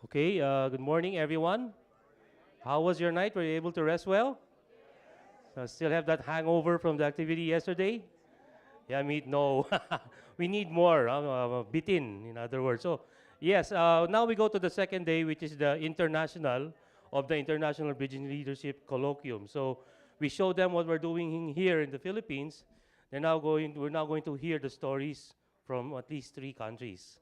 Okay, good morning, everyone. How was your night? Were you able to rest well? Still have that hangover from the activity yesterday? Yeah, me, no. We need more, bitin, in other words. So, yes, now we go to the second day, which is the International Bridging Leadership Colloquium. So, we show them what we're doing here in the Philippines. We're now going to hear the stories from at least three countries.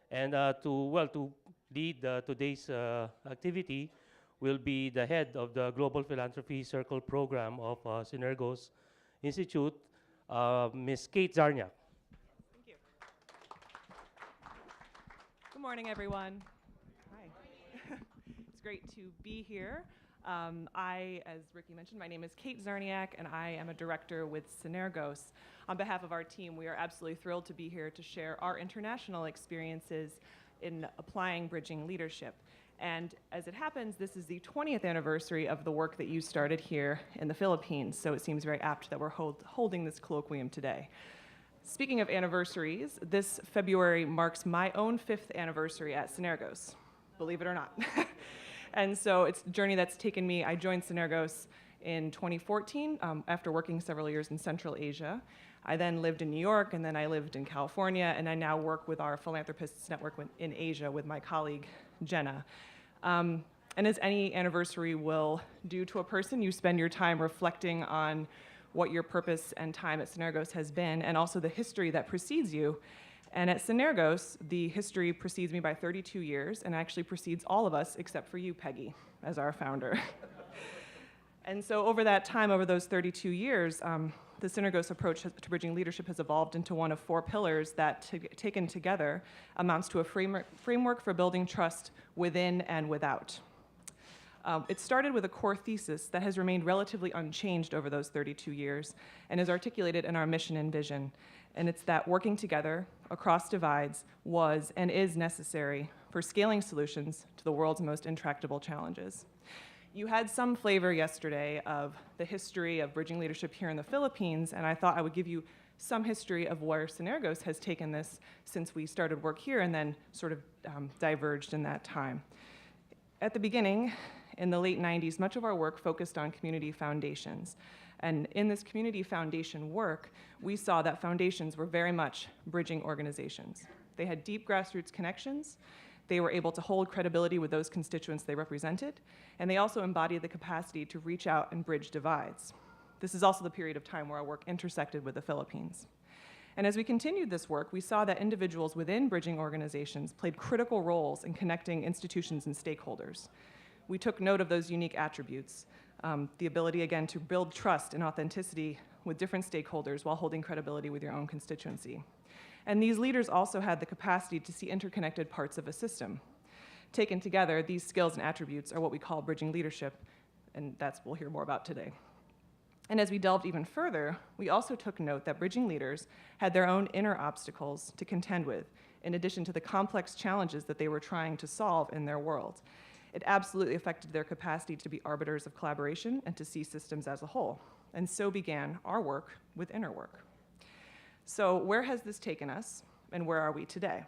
And to lead today's activity will be the head of the Global Philanthropy Circle program of Synergos Institute, Ms. Kate Zarniak. Thank you. Good morning, everyone. Hi. It's great to be here. As Ricky mentioned, my name is Kate Zarniak, and I am a director with Synergos. On behalf of our team, we are absolutely thrilled to be here to share our international experiences in applying bridging leadership. And as it happens, this is the 20th anniversary of the work that you started here in the Philippines, so it seems very apt that we're holding this colloquium today. Speaking of anniversaries, this February marks my own 5th anniversary at Synergos, believe it or not. And so it's a journey that's taken me. I joined Synergos in 2014 after working several years in Central Asia. I then lived in New York, and then I lived in California, and I now work with our philanthropists network in Asia with my colleague, Jenna. And as any anniversary will do to a person, you spend your time reflecting on what your purpose and time at Synergos has been, and also the history that precedes you. And at Synergos, the history precedes me by 32 years, and actually precedes all of us except for you, Peggy, as our founder. And so over that time, over those 32 years, the Synergos approach to bridging leadership has evolved into one of 4 pillars that, taken together, amounts to a framework for building trust within and without. It started with a core thesis that has remained relatively unchanged over those 32 years and is articulated in our mission and vision. And it's that working together across divides was and is necessary for scaling solutions to the world's most intractable challenges. You had some flavor yesterday of the history of bridging leadership here in the Philippines, and I thought I would give you some history of where Synergos has taken this since we started work here and then sort of diverged in that time. At the beginning, in the late 90s, much of our work focused on community foundations. And in this community foundation work, we saw that foundations were very much bridging organizations. They had deep grassroots connections, they were able to hold credibility with those constituents they represented, and they also embodied the capacity to reach out and bridge divides. This is also the period of time where our work intersected with the Philippines. And as we continued this work, we saw that individuals within bridging organizations played critical roles in connecting institutions and stakeholders. We took note of those unique attributes, the ability, again, to build trust and authenticity with different stakeholders while holding credibility with your own constituency. And these leaders also had the capacity to see interconnected parts of a system. Taken together, these skills and attributes are what we call bridging leadership, and that's what we'll hear more about today. And as we delved even further, we also took note that bridging leaders had their own inner obstacles to contend with, in addition to the complex challenges that they were trying to solve in their world. It absolutely affected their capacity to be arbiters of collaboration and to see systems as a whole. And so began our work with inner work. So where has this taken us, and where are we today?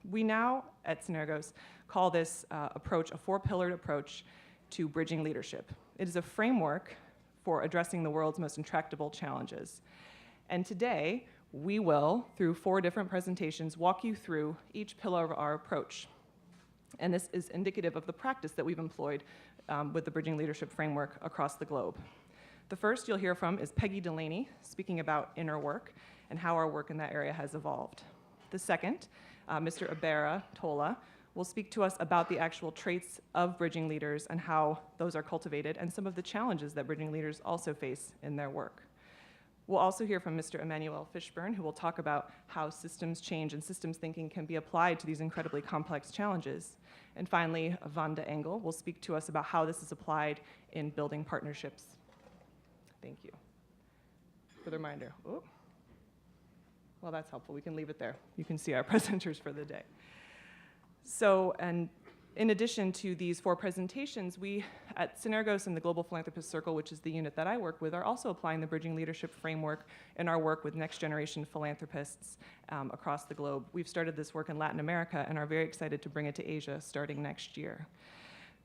We now, at Synergos, call this approach a 4-pillared approach to bridging leadership. It is a framework for addressing the world's most intractable challenges. And today, we will, through 4 different presentations, walk you through each pillar of our approach. And this is indicative of the practice that we've employed with the Bridging Leadership Framework across the globe. The first you'll hear from is Peggy Delaney, speaking about inner work and how our work in that area has evolved. The second, Mr. Abera Tola, will speak to us about the actual traits of bridging leaders and how those are cultivated and some of the challenges that bridging leaders also face in their work. We'll also hear from Mr. Emmanuel Fishburne, who will talk about how systems change and systems thinking can be applied to these incredibly complex challenges. And finally, Vanda Engel will speak to us about how this is applied in building partnerships. Thank you for the reminder. Oh. Well, that's helpful. We can leave it there. You can see our presenters for the day. So, and In addition to these 4 presentations, we at Synergos and the Global Philanthropist Circle, which is the unit that I work with, are also applying the Bridging Leadership Framework in our work with next generation philanthropists across the globe. We've started this work in Latin America and are very excited to bring it to Asia starting next year.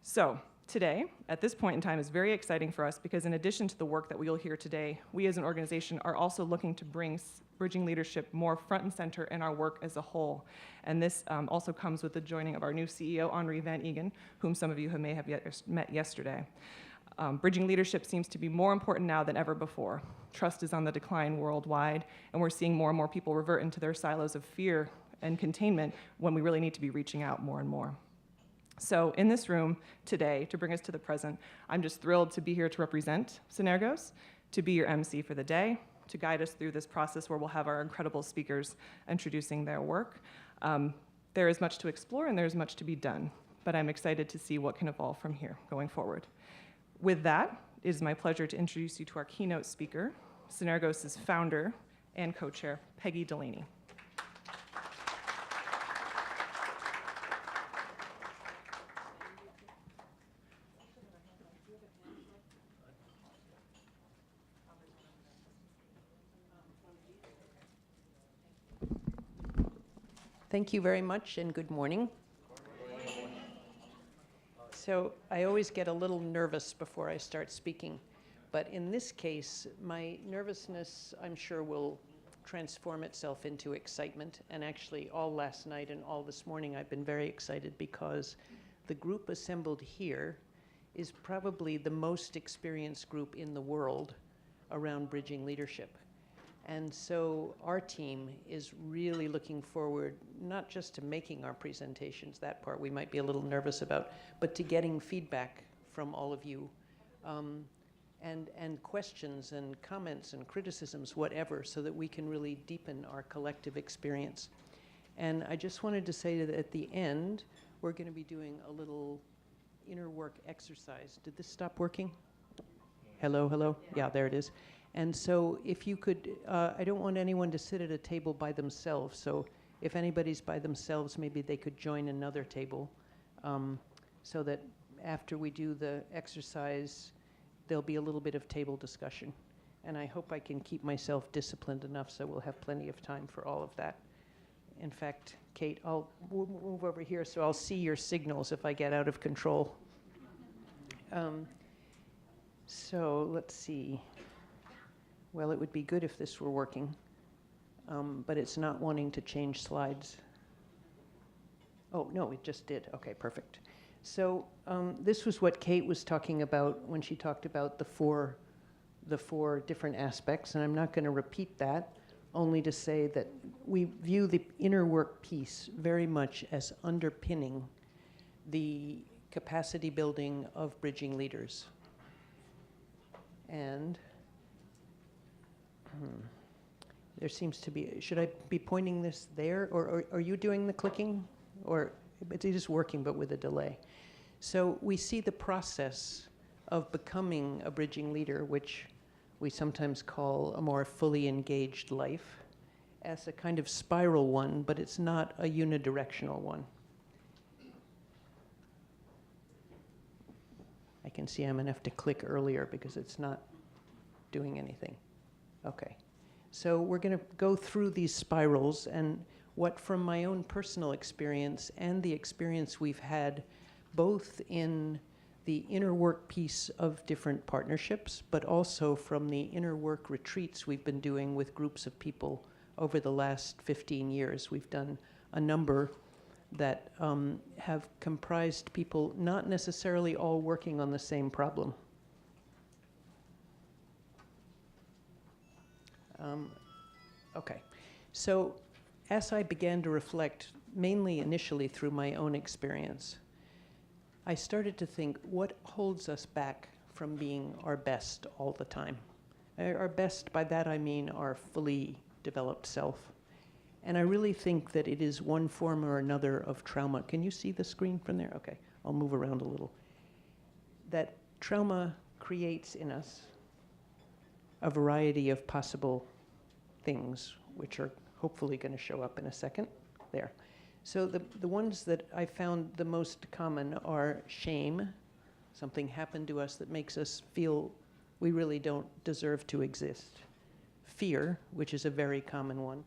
So today, at this point in time, is very exciting for us because in addition to the work that we'll hear today, we as an organization are also looking to bring bridging leadership more front and center in our work as a whole. And this also comes with the joining of our new CEO, Henri Van Eegen, whom some of you may have met yesterday. Bridging leadership seems to be more important now than ever before. Trust is on the decline worldwide, and we're seeing more and more people revert into their silos of fear and containment when we really need to be reaching out more and more. So in this room today, to bring us to the present, I'm just thrilled to be here to represent Synergos, to be your MC for the day, to guide us through this process where we'll have our incredible speakers introducing their work. There is much to explore and there's much to be done, but I'm excited to see what can evolve from here going forward. With that, it is my pleasure to introduce you to our keynote speaker, Synergos' founder and co-chair, Peggy Delaney. Thank you very much and good morning. So I always get a little nervous before I start speaking, but in this case, my nervousness, I'm sure, will transform itself into excitement. And actually, all last night and all this morning, I've been very excited because the group assembled here is probably the most experienced group in the world around bridging leadership. And so our team is really looking forward, not just to making our presentations, that part we might be a little nervous about, but to getting feedback from all of you, and questions and comments and criticisms, whatever, so that we can really deepen our collective experience. And I just wanted to say that at the end, we're going to be doing a little inner work exercise. Did this stop working? Hello, hello? Yeah, there it is. And so if you could, I don't want anyone to sit at a table by themselves, so if anybody's by themselves, maybe they could join another table, so that after we do the exercise, there'll be a little bit of table discussion. And I hope I can keep myself disciplined enough so we'll have plenty of time for all of that. In fact, Kate, I'll move over here so I'll see your signals if I get out of control. So let's see. Well, it would be good if this were working, but it's not wanting to change slides. Oh, no, it just did. Okay, perfect. So this was what Kate was talking about when she talked about the four different aspects, and I'm not going to repeat that, only to say that we view the inner work piece very much as underpinning the capacity building of bridging leaders. And there seems to be, should I be pointing this there, or are you doing the clicking? Or it's just working but with a delay. So we see the process of becoming a bridging leader, which we sometimes call a more fully engaged life, as a kind of spiral one, but it's not a unidirectional one. I can see I'm going to have to click earlier because it's not doing anything. Okay. So we're going to go through these spirals, and what from my own personal experience and the experience we've had both in the inner work piece of different partnerships, but also from the inner work retreats we've been doing with groups of people over the last 15 years. We've done a number that have comprised people not necessarily all working on the same problem. Okay, so as I began to reflect, mainly initially through my own experience, I started to think, what holds us back from being our best all the time? Our best, by that I mean our fully developed self. And I really think that it is one form or another of trauma. Can you see the screen from there? Okay, I'll move around a little. That trauma creates in us a variety of possible things, which are hopefully going to show up in a second. There. So the ones that I found the most common are shame. Something happened to us that makes us feel we really don't deserve to exist. Fear, which is a very common one.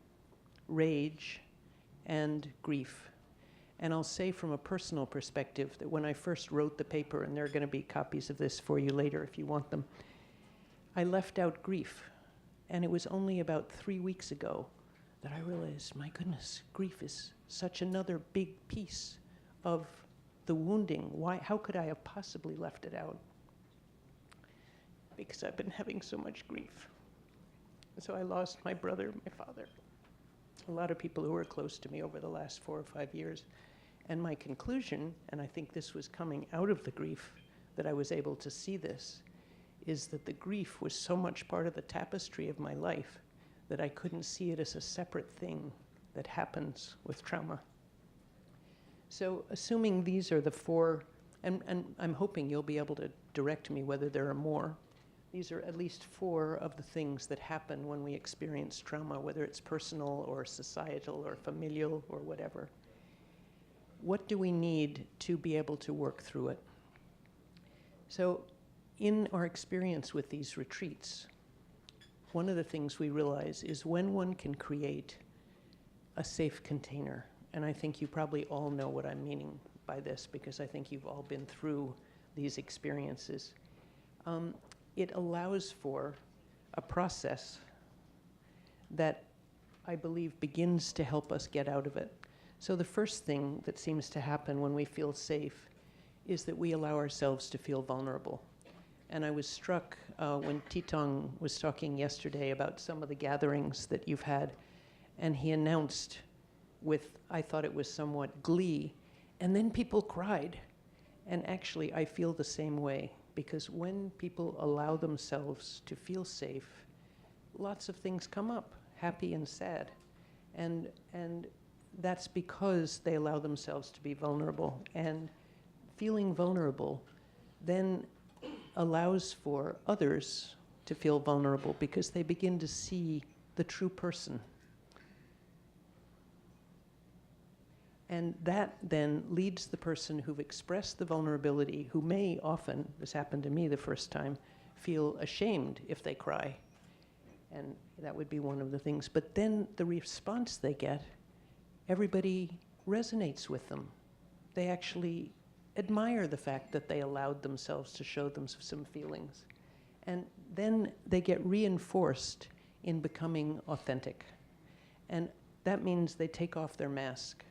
Rage, and grief. And I'll say from a personal perspective that when I first wrote the paper, and there are going to be copies of this for you later if you want them, I left out grief. And it was only about 3 weeks ago that I realized, my goodness, grief is such another big piece of the wounding. How could I have possibly left it out? Because I've been having so much grief. So I lost my brother, my father, a lot of people who were close to me over the last 4 or 5 years. And my conclusion, and I think this was coming out of the grief that I was able to see this, is that the grief was so much part of the tapestry of my life that I couldn't see it as a separate thing that happens with trauma. So assuming these are the 4, and I'm hoping you'll be able to direct me whether there are more. These are at least 4 of the things that happen when we experience trauma, whether it's personal or societal or familial or whatever. What do we need to be able to work through it? So in our experience with these retreats, one of the things we realize is when one can create a safe container, and I think you probably all know what I'm meaning by this because I think you've all been through these experiences. It allows for a process that I believe begins to help us get out of it. So the first thing that seems to happen when we feel safe is that we allow ourselves to feel vulnerable. And I was struck when Titong was talking yesterday about some of the gatherings that you've had, and he announced with, I thought it was somewhat glee, and then people cried. And actually, I feel the same way. Because when people allow themselves to feel safe, lots of things come up, happy and sad. And that's because they allow themselves to be vulnerable. And feeling vulnerable then allows for others to feel vulnerable because they begin to see the true person. And that then leads the person who've expressed the vulnerability, who may often, this happened to me the first time, feel ashamed if they cry. And that would be one of the things. But then the response they get, everybody resonates with them. They actually admire the fact that they allowed themselves to show them some feelings. And then they get reinforced in becoming authentic. And that means they take off their mask.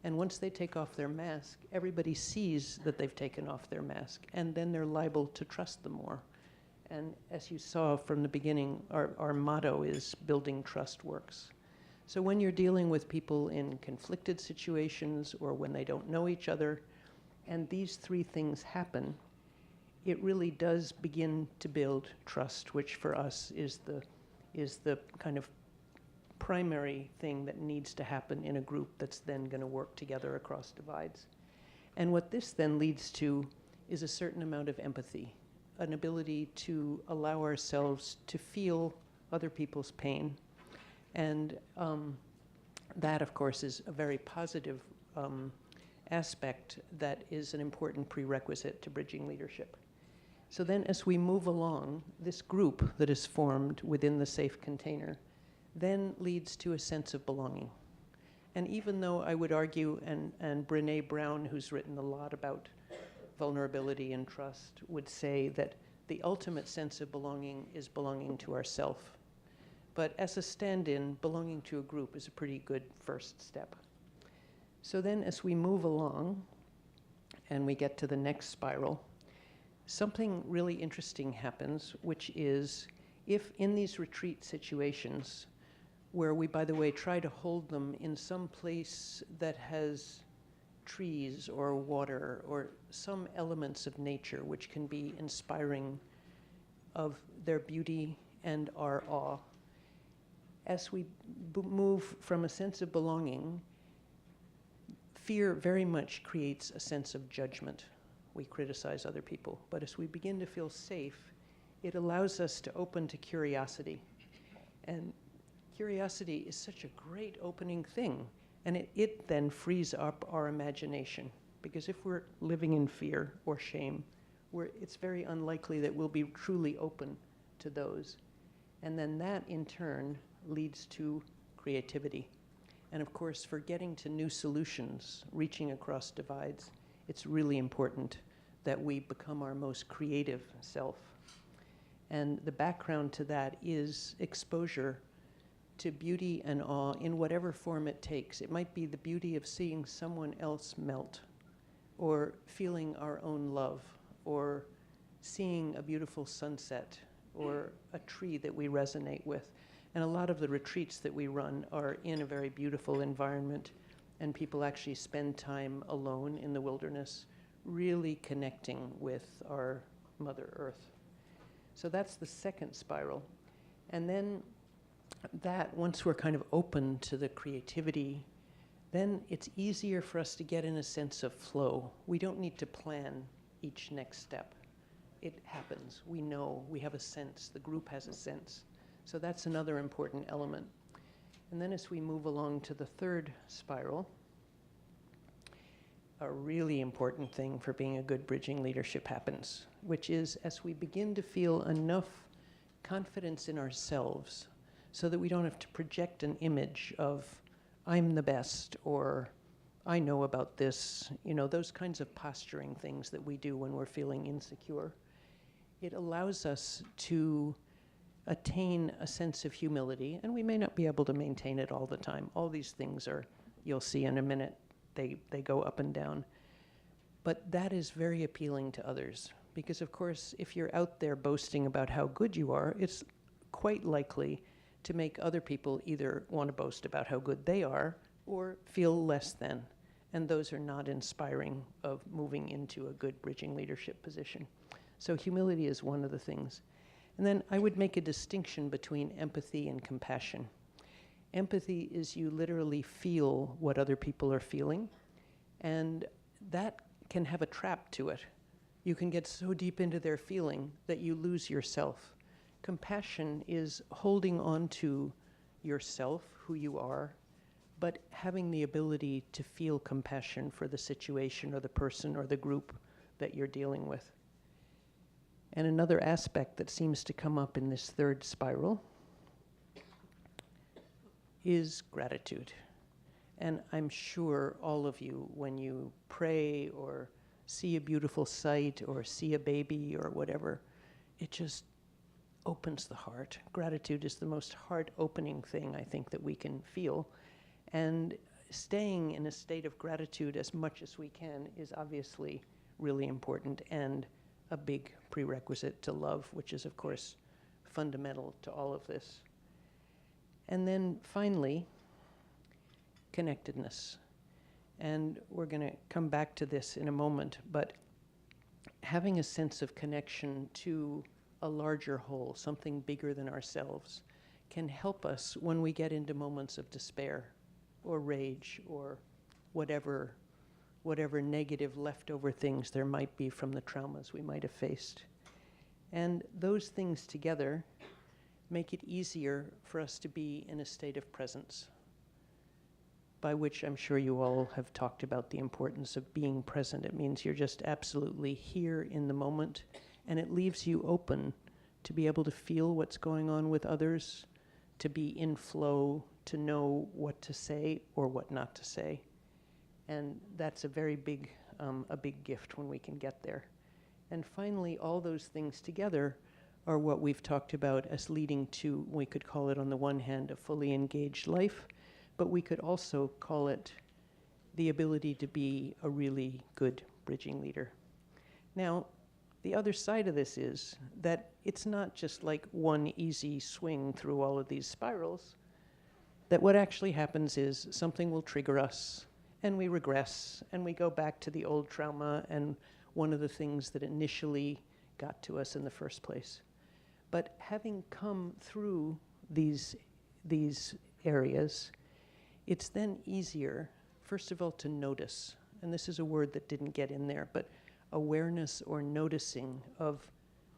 And once they take off their mask, everybody sees that they've taken off their mask, and then they're liable to trust them more. And as you saw from the beginning, our motto is building trust works. So when you're dealing with people in conflicted situations or when they don't know each other, and these 3 things happen, it really does begin to build trust, which for us is the kind of primary thing that needs to happen in a group that's then going to work together across divides. And what this then leads to is a certain amount of empathy, an ability to allow ourselves to feel other people's pain. And that, of course, is a very positive aspect that is an important prerequisite to bridging leadership. So then as we move along, this group that is formed within the safe container then leads to a sense of belonging. And even though I would argue, and Brené Brown, who's written a lot about vulnerability and trust, would say that the ultimate sense of belonging is belonging to ourself. But as a stand-in, belonging to a group is a pretty good first step. So then as we move along and we get to the next spiral, something really interesting happens, which is if in these retreat situations, where we, by the way, try to hold them in some place that has trees or water or some elements of nature which can be inspiring of their beauty and our awe. As we move from a sense of belonging, fear very much creates a sense of judgment. We criticize other people. But as we begin to feel safe, it allows us to open to curiosity. And curiosity is such a great opening thing. And it then frees up our imagination. Because if we're living in fear or shame, it's very unlikely that we'll be truly open to those. And then that, in turn, leads to creativity. And of course, for getting to new solutions, reaching across divides, it's really important that we become our most creative self. And the background to that is exposure to beauty and awe in whatever form it takes. It might be the beauty of seeing someone else melt, or feeling our own love, or seeing a beautiful sunset, or a tree that we resonate with. And a lot of the retreats that we run are in a very beautiful environment, and people actually spend time alone in the wilderness, really connecting with our Mother Earth. So that's the second spiral. And then that, once we're kind of open to the creativity, then it's easier for us to get in a sense of flow. We don't need to plan each next step. It happens. We know. We have a sense. The group has a sense. So that's another important element. And then as we move along to the third spiral, a really important thing for being a good bridging leadership happens, which is as we begin to feel enough confidence in ourselves so that we don't have to project an image of, I'm the best, or I know about this, those kinds of posturing things that we do when we're feeling insecure. It allows us to attain a sense of humility, and we may not be able to maintain it all the time. All these things are, you'll see in a minute, they go up and down. But that is very appealing to others, because of course, if you're out there boasting about how good you are, it's quite likely to make other people either want to boast about how good they are or feel less than. And those are not inspiring of moving into a good bridging leadership position. So humility is one of the things. And then I would make a distinction between empathy and compassion. Empathy is you literally feel what other people are feeling, and that can have a trap to it. You can get so deep into their feeling that you lose yourself. Compassion is holding on to yourself, who you are, but having the ability to feel compassion for the situation or the person or the group that you're dealing with. And another aspect that seems to come up in this third spiral is gratitude. And I'm sure all of you, when you pray or see a beautiful sight or see a baby or whatever, it just opens the heart. Gratitude is the most heart-opening thing I think that we can feel. And staying in a state of gratitude as much as we can is obviously really important and a big prerequisite to love, which is, of course, fundamental to all of this. And then finally, connectedness. And we're going to come back to this in a moment, but having a sense of connection to a larger whole, something bigger than ourselves, can help us when we get into moments of despair or rage or whatever negative leftover things there might be from the traumas we might have faced. And those things together make it easier for us to be in a state of presence, by which I'm sure you all have talked about the importance of being present. It means you're just absolutely here in the moment, and it leaves you open to be able to feel what's going on with others, to be in flow, to know what to say or what not to say. And that's a very big gift when we can get there. And finally, all those things together are what we've talked about as leading to, we could call it on the one hand, a fully engaged life, but we could also call it the ability to be a really good bridging leader. Now, the other side of this is that it's not just like one easy swing through all of these spirals, that what actually happens is something will trigger us, and we regress, and we go back to the old trauma and one of the things that initially got to us in the first place. But having come through these areas, it's then easier, first of all, to notice. And this is a word that didn't get in there, but awareness or noticing of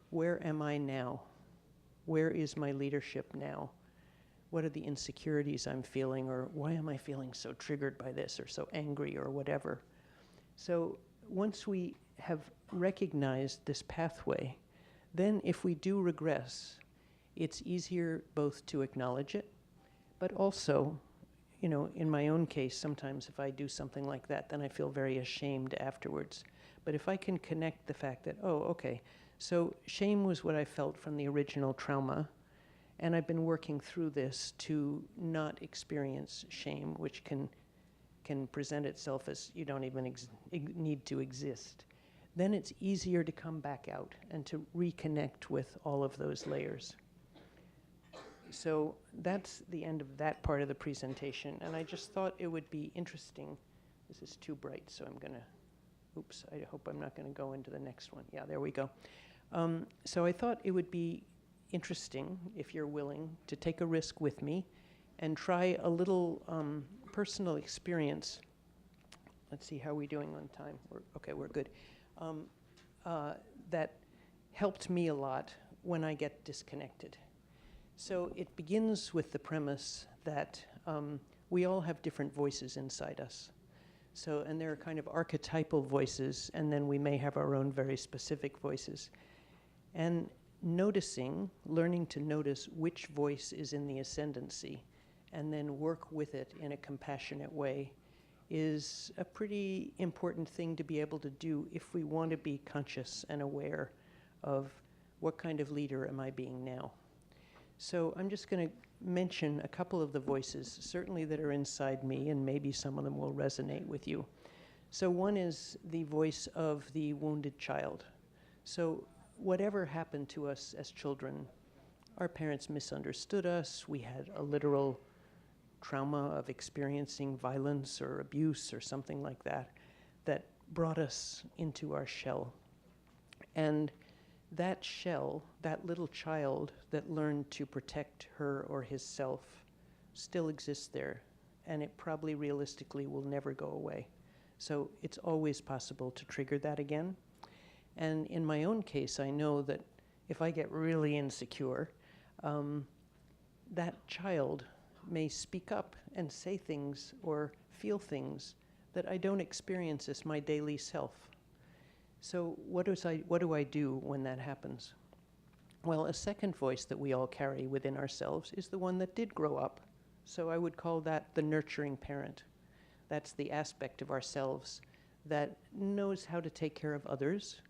where am I now? Where is my leadership now? what are the insecurities I'm feeling, or why am I feeling so triggered by this, or so angry, or whatever. So once we have recognized this pathway, then if we do regress, it's easier both to acknowledge it, but also, you know, in my own case, sometimes if I do something like that, then I feel very ashamed afterwards. But if I can connect the fact that, oh, okay, so shame was what I felt from the original trauma, and I've been working through this to not experience shame, which can present itself as you don't even need to exist. Then it's easier to come back out and to reconnect with all of those layers. So that's the end of that part of the presentation, and I just thought it would be interesting. This is too bright, so I'm gonna, oops, I hope I'm not gonna go into the next one. Yeah, there we go. So I thought it would be interesting, if you're willing, to take a risk with me and try a little personal experience. Let's see, how are we doing on time? We're good. That helped me a lot when I get disconnected. So it begins with the premise that we all have different voices inside us. So, and there are kind of archetypal voices, and then we may have our own very specific voices. And learning to notice which voice is in the ascendancy, and then work with it in a compassionate way, is a pretty important thing to be able to do if we want to be conscious and aware of what kind of leader am I being now. So I'm just going to mention a couple of the voices, certainly that are inside me, and maybe some of them will resonate with you. So one is the voice of the wounded child. So whatever happened to us as children, our parents misunderstood us, we had a literal trauma of experiencing violence or abuse or something like that, that brought us into our shell. And that shell, that little child that learned to protect her or his self, still exists there, and it probably realistically will never go away. So it's always possible to trigger that again. And in my own case, I know that if I get really insecure, that child may speak up and say things or feel things that I don't experience as my daily self. So what do I do when that happens? Well, a second voice that we all carry within ourselves is the one that did grow up. So I would call that the nurturing parent. That's the aspect of ourselves that knows how to take care of others,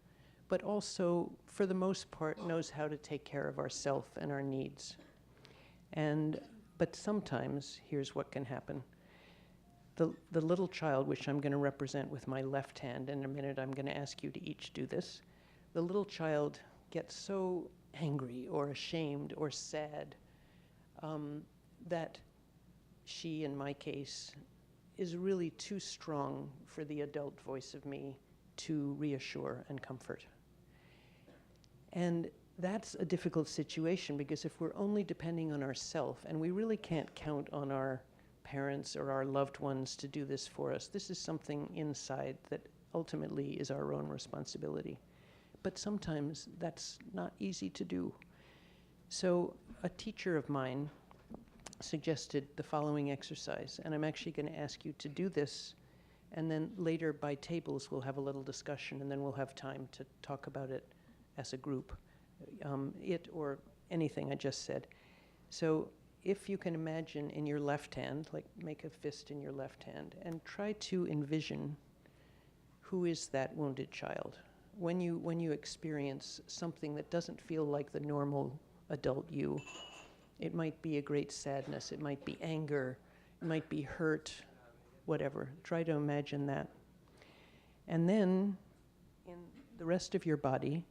but also, for the most part, knows how to take care of ourselves and our needs. But sometimes, here's what can happen. The little child, which I'm going to represent with my left hand, in a minute I'm going to ask you to each do this. The little child gets so angry or ashamed or sad that she, in my case, is really too strong for the adult voice of me to reassure and comfort. And that's a difficult situation, because if we're only depending on ourselves, and we really can't count on our parents or our loved ones to do this for us, this is something inside that ultimately is our own responsibility. But sometimes that's not easy to do. So a teacher of mine suggested the following exercise, and I'm actually going to ask you to do this, and then later by tables we'll have a little discussion, and then we'll have time to talk about it as a group, it or anything I just said. So if you can imagine in your left hand, like make a fist in your left hand, and try to envision who is that wounded child. When you experience something that doesn't feel like the normal adult you, it might be a great sadness, it might be anger, it might be hurt, whatever. Try to imagine that. And then in the rest of your body,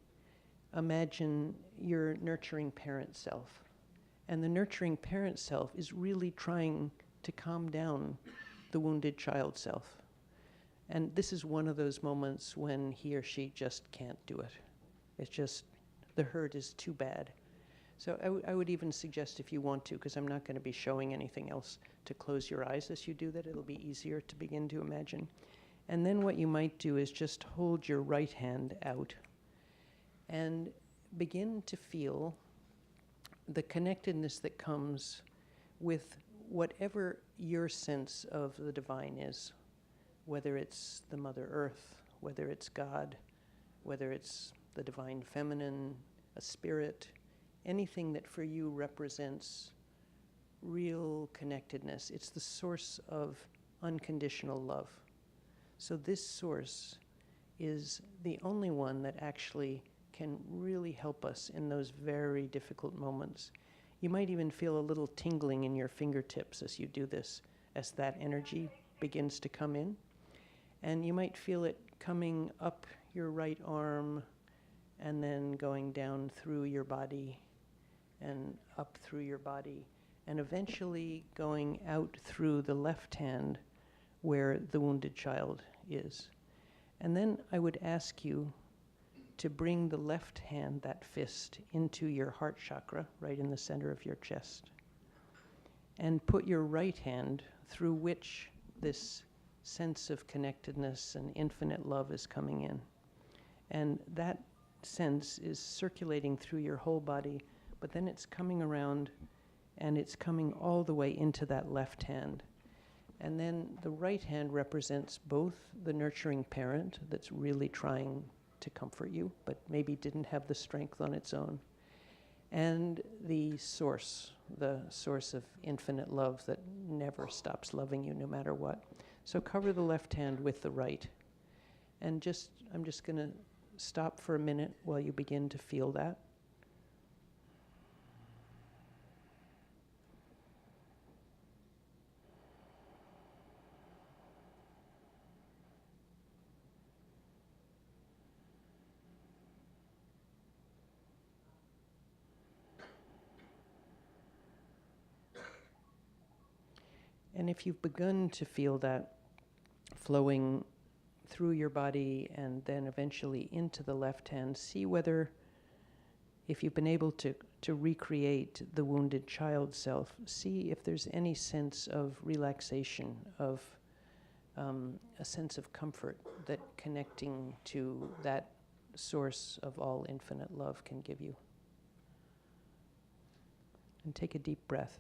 imagine your nurturing parent self. And the nurturing parent self is really trying to calm down the wounded child self. And this is one of those moments when he or she just can't do it. It's just, the hurt is too bad. So I would even suggest, if you want to, because I'm not going to be showing anything else, to close your eyes as you do that. It'll be easier to begin to imagine. And then what you might do is just hold your right hand out and begin to feel the connectedness that comes with whatever your sense of the divine is, whether it's the Mother Earth, whether it's God, whether it's the divine feminine, a spirit, anything that for you represents real connectedness. It's the source of unconditional love. So this source is the only one that actually can really help us in those very difficult moments. You might even feel a little tingling in your fingertips as you do this, as that energy begins to come in. And you might feel it coming up your right arm and then going down through your body and up through your body, and eventually going out through the left hand where the wounded child is. And then I would ask you to bring the left hand, that fist, into your heart chakra, right in the center of your chest. And put your right hand, through which this sense of connectedness and infinite love is coming in. And that sense is circulating through your whole body, but then it's coming around and it's coming all the way into that left hand. And then the right hand represents both the nurturing parent that's really trying to comfort you, but maybe didn't have the strength on its own, and the source of infinite love that never stops loving you no matter what. So cover the left hand with the right. And I'm just going to stop for a minute while you begin to feel that. And if you've begun to feel that flowing through your body and then eventually into the left hand, see whether, if you've been able to recreate the wounded child self, see if there's any sense of relaxation, of a sense of comfort that connecting to that source of all infinite love can give you. And take a deep breath.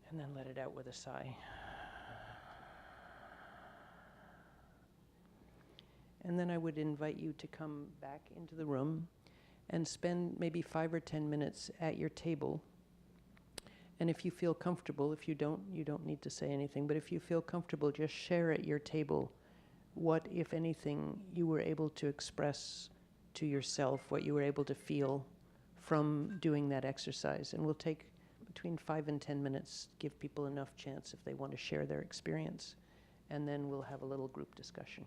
And then let it out with a sigh. And then I would invite you to come back into the room and spend maybe 5 or 10 minutes at your table. And if you feel comfortable, if you don't need to say anything, but if you feel comfortable, just share at your table what, if anything, you were able to express to yourself, what you were able to feel from doing that exercise. And we'll take between 5 and 10 minutes, give people enough chance if they want to share their experience. And then we'll have a little group discussion.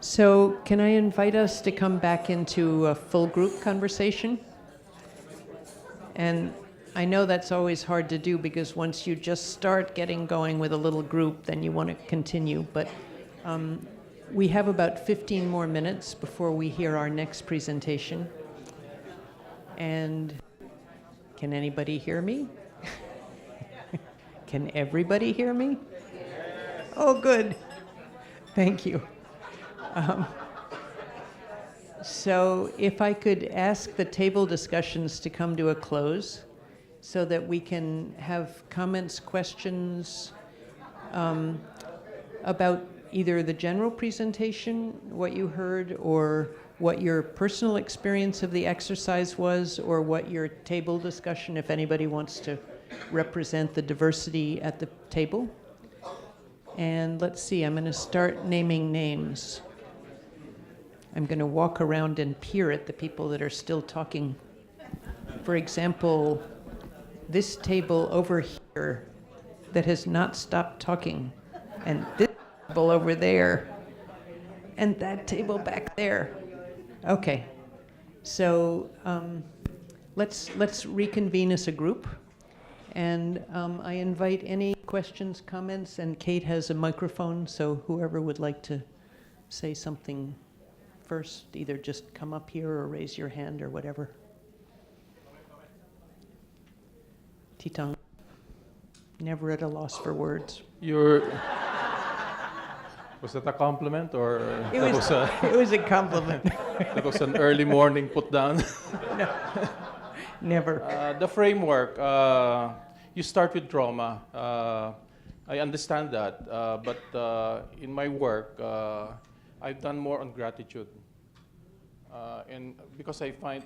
So can I invite us to come back into a full group conversation? And I know that's always hard to do because once you just start getting going with a little group, then you want to continue. But we have about 15 more minutes before we hear our next presentation. And can anybody hear me? Can everybody hear me? Oh, good. Thank you. So if I could ask the table discussions to come to a close so that we can have comments, questions about either the general presentation, what you heard, or what your personal experience of the exercise was, or what your table discussion, if anybody wants to represent the diversity at the table. And let's see, I'm going to start naming names. I'm going to walk around and peer at the people that are still talking. For example, this table over here that has not stopped talking, and this table over there, and that table back there. Okay, so let's reconvene as a group, and I invite any questions, comments, and Kate has a microphone, so whoever would like to say something first, either just come up here or raise your hand or whatever. Titang, never at a loss for words. Was that a compliment or It was a compliment. that was an early morning put down? No, never. The framework, you start with trauma. I understand that, but in my work, I've done more on gratitude, and because I find,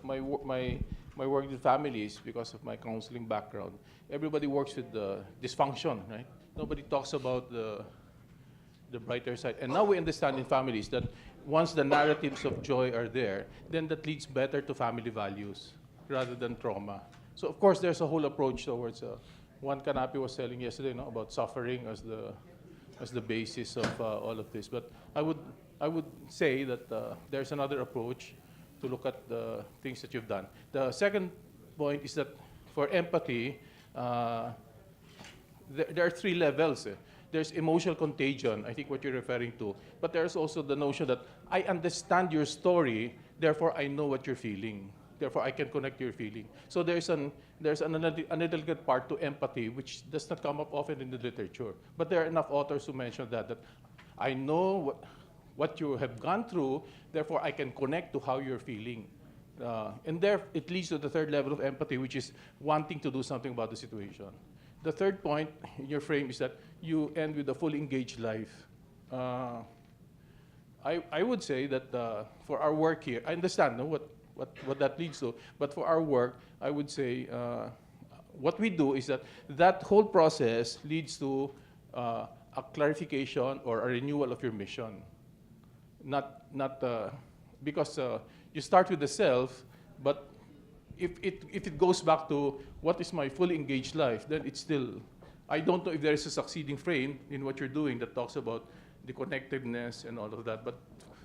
my work with families, because of my counseling background, everybody works with the dysfunction, right? Nobody talks about the brighter side. And now we understand in families that once the narratives of joy are there, then that leads better to family values rather than trauma. So of course, there's a whole approach towards. One Kanapi was telling yesterday, about suffering as the basis of all of this. But I would say that there's another approach to look at the things that you've done. The second point is that for empathy, there are three levels. There's emotional contagion, I think what you're referring to. But there's also the notion that I understand your story, therefore I know what you're feeling. Therefore, I can connect to your feeling. So there's an analytical part to empathy, which does not come up often in the literature. But there are enough authors who mention that I know what you have gone through, therefore I can connect to how you're feeling. And there, it leads to the third level of empathy, which is wanting to do something about the situation. The third point in your frame is that you end with a fully engaged life. I would say that for our work here, I understand what that leads to, but for our work, I would say what we do is that whole process leads to a clarification or a renewal of your mission. Not because you start with the self, but if it goes back to what is my fully engaged life, then it's still, I don't know if there is a succeeding frame in what you're doing that talks about the connectiveness and all of that. But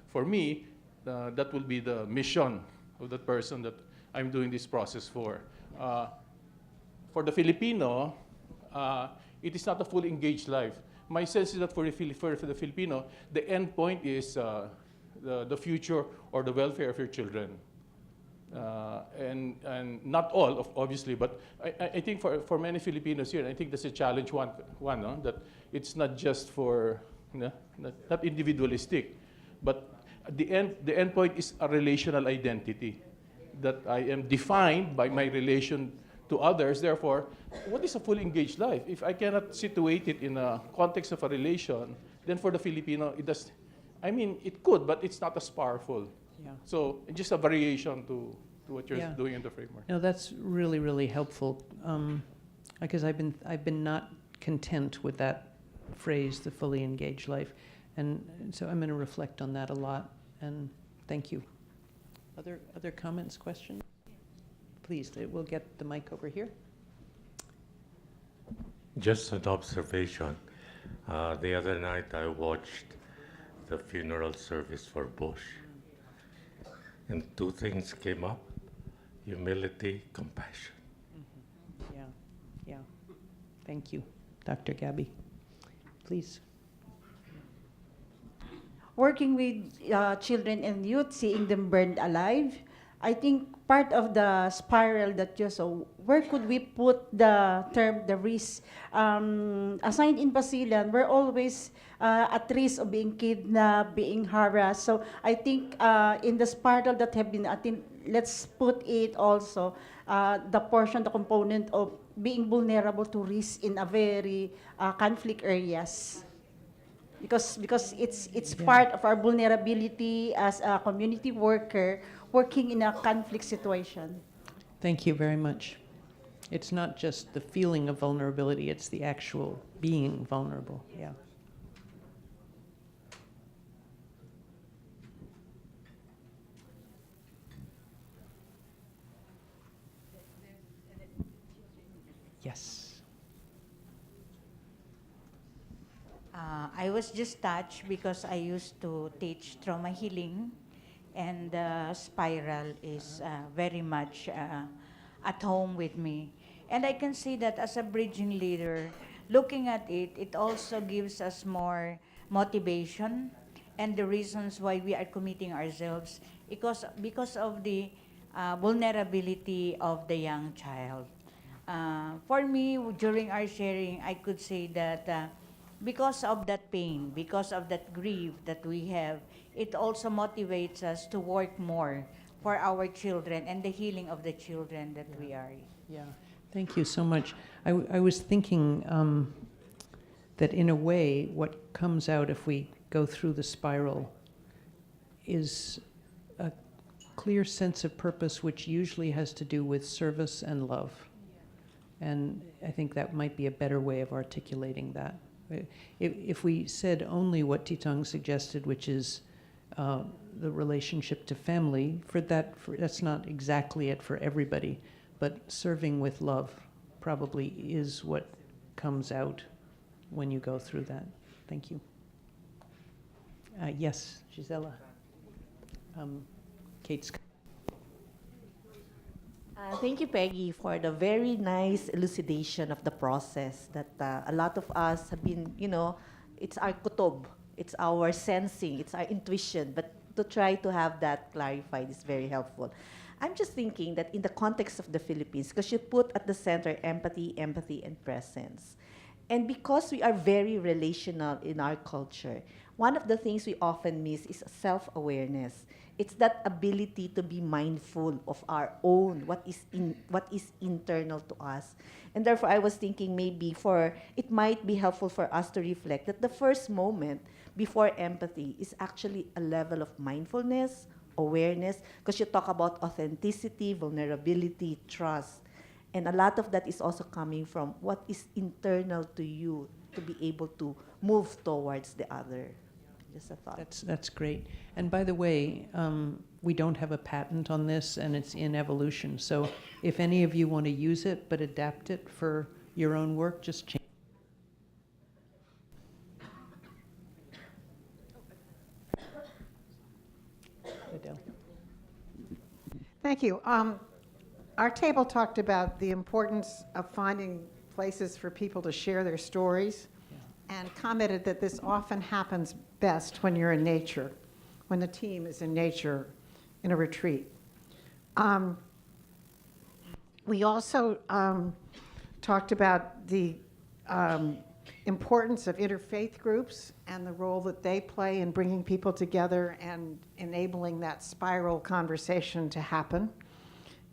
for me, that will be the mission of that person that I'm doing this process for. For the Filipino, it is not a fully engaged life. My sense is that for the Filipino, the end point is the future or the welfare of your children. And not all, obviously, but I think for many Filipinos here, and I think that's a challenge one no? That it's not just for, not individualistic, but the end point is a relational identity, that I am defined by my relation to others. Therefore, what is a fully engaged life? If I cannot situate it in a context of a relation, then for the Filipino, it does. I mean, it could, but it's not as powerful. Yeah. So just a variation to what you're Yeah. doing in the framework. No, that's really, really helpful. Because I've been not content with that phrase, the fully engaged life. And so I'm going to reflect on that a lot. And thank you. Other comments, questions? Please, we'll get the mic over here. Just an observation. The other night I watched the funeral service for Bush. And two things came up: humility, compassion. Mm-hmm. Yeah. Thank you, Dr. Gabby. Please. Working with children and youth, seeing them burned alive, I think part of the spiral that you saw, where could we put the term, the risk? Assigned in Basilan, we're always at risk of being kidnapped, being harassed. So I think in the spiral that have been, I think let's put it also, the portion, the component of being vulnerable to risk in a very conflict areas. Because it's part of our vulnerability as a community worker working in a conflict situation. Thank you very much. It's not just the feeling of vulnerability, it's the actual being vulnerable. Yeah. Yes. I was just touched because I used to teach trauma healing, and the spiral is very much at home with me. And I can see that as a bridging leader, looking at it, it also gives us more motivation and the reasons why we are committing ourselves because of the vulnerability of the young child. For me, during our sharing, I could say that because of that pain, because of that grief that we have, it also motivates us to work more for our children and the healing of the children that we are. Yeah, thank you so much. I was thinking that in a way, what comes out if we go through the spiral is a clear sense of purpose, which usually has to do with service and love. And I think that might be a better way of articulating that. If we said only what Titang suggested, which is the relationship to family, that's not exactly it for everybody, but serving with love probably is what comes out when you go through that. Thank you. Yes, Gisela. Kate's. Thank you, Peggy, for the very nice elucidation of the process that a lot of us have been, it's our kutob, it's our sensing, it's our intuition, but to try to have that clarified is very helpful. I'm just thinking that in the context of the Philippines, because you put at the center empathy, empathy, and presence. And because we are very relational in our culture, one of the things we often miss is self-awareness. It's that ability to be mindful of our own, what is internal to us. And therefore, I was thinking maybe it might be helpful for us to reflect that the first moment before empathy is actually a level of mindfulness, awareness, because you talk about authenticity, vulnerability, trust. And a lot of that is also coming from what is internal to you to be able to move towards the other. Just a thought. That's great. And by the way, we don't have a patent on this, and it's in evolution. So if any of you want to use it but adapt it for your own work, just change. Adele. Thank you. Our table talked about the importance of finding places for people to share their stories, and commented that this often happens best when you're in nature, when the team is in nature in a retreat. We also talked about the importance of interfaith groups and the role that they play in bringing people together and enabling that spiral conversation to happen.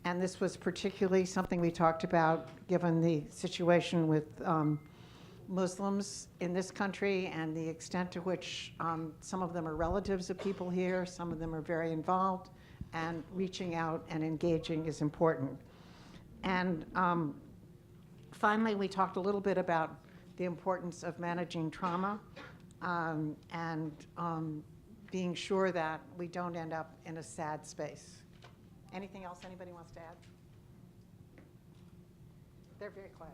And this was particularly something we talked about given the situation with Muslims in this country and the extent to which some of them are relatives of people here, some of them are very involved, and reaching out and engaging is important. And finally, we talked a little bit about the importance of managing trauma and being sure that we don't end up in a sad space. Anything else anybody wants to add? They're very quiet.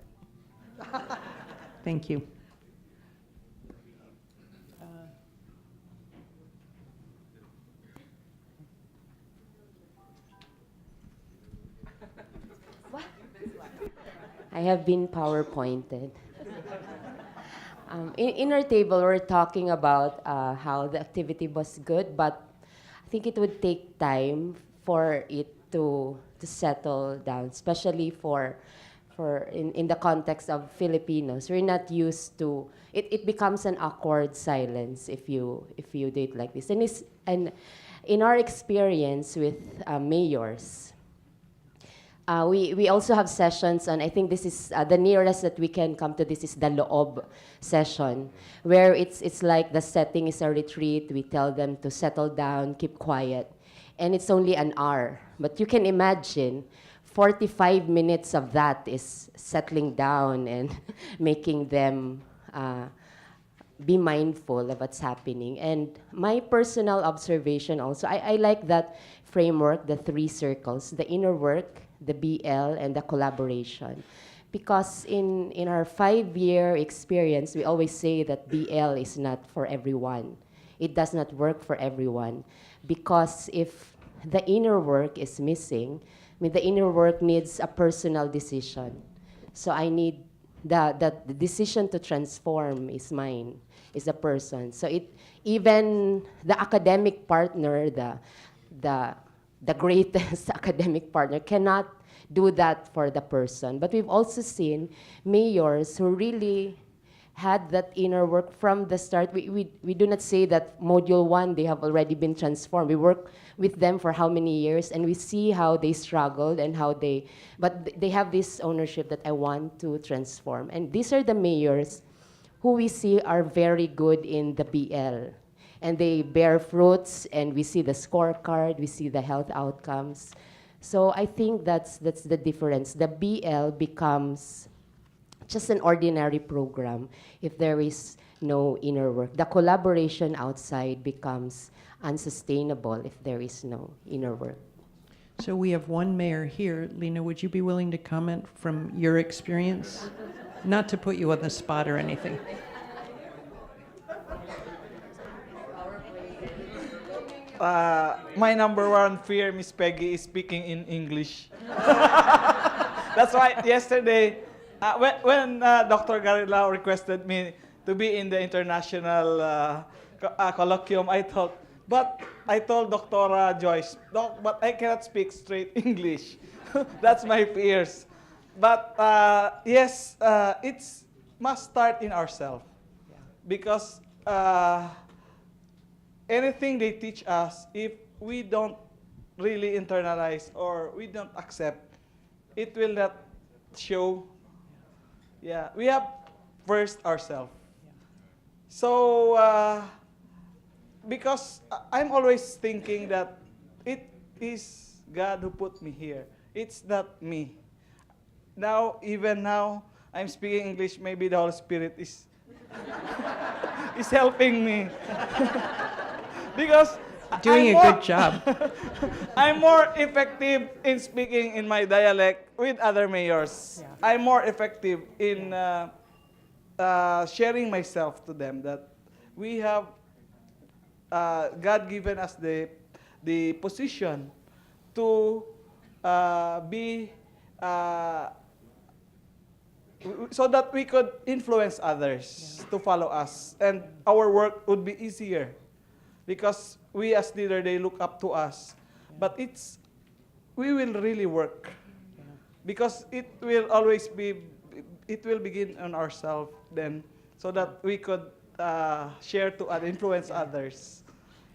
Thank you. I have been PowerPointed. In our table, we're talking about how the activity was good, but I think it would take time for it to settle down, especially for in the context of Filipinos. We're not used to it. It becomes an awkward silence if you do it like this. And in our experience with mayors, we also have sessions, and I think this is the nearest that we can come to this is the Loob session, where it's like the setting is a retreat. We tell them to settle down, keep quiet, and it's only an hour. But you can imagine 45 minutes of that is settling down and making them be mindful of what's happening. And my personal observation also, I like that framework, the 3 circles, the inner work, the BL, and the collaboration. Because in our 5-year experience, we always say that BL is not for everyone. It does not work for everyone. Because if the inner work is missing, I mean, the inner work needs a personal decision. So I need the decision to transform is mine, is a person. So even the academic partner, the greatest academic partner cannot do that for the person. But we've also seen mayors who really had that inner work from the start. We do not say that module 1, they have already been transformed. We work with them for how many years, and we see how they struggled and but they have this ownership that I want to transform. And these are the mayors who we see are very good in the BL. And they bear fruits, and we see the scorecard, we see the health outcomes. So I think that's the difference. The BL becomes just an ordinary program if there is no inner work. The collaboration outside becomes unsustainable if there is no inner work. So we have one mayor here. Lena, would you be willing to comment from your experience? Not to put you on the spot or anything. My number 1 fear, Miss Peggy, is speaking in English. That's why yesterday, when Dr. Garilao requested me to be in the international colloquium, I thought But I told Dr. Joyce, Doc, but I cannot speak straight English. That's my fears. But yes, it's must start in ourselves. Because anything they teach us, if we don't really internalize or we don't accept, it will not show. Yeah, we have first ourselves. So, because I'm always thinking that it is God who put me here. It's not me. Now, even now, I'm speaking English. Maybe the Holy Spirit is is helping me. Because Doing I'm a good job. I'm more effective in speaking in my dialect with other mayors. Yeah. I'm more effective in sharing myself to them that we have God given us the position to be so that we could influence others to follow us, and our work would be easier because we as leader they look up to us, but we will really work because it will always be it will begin on ourselves then, so that we could share to and influence others.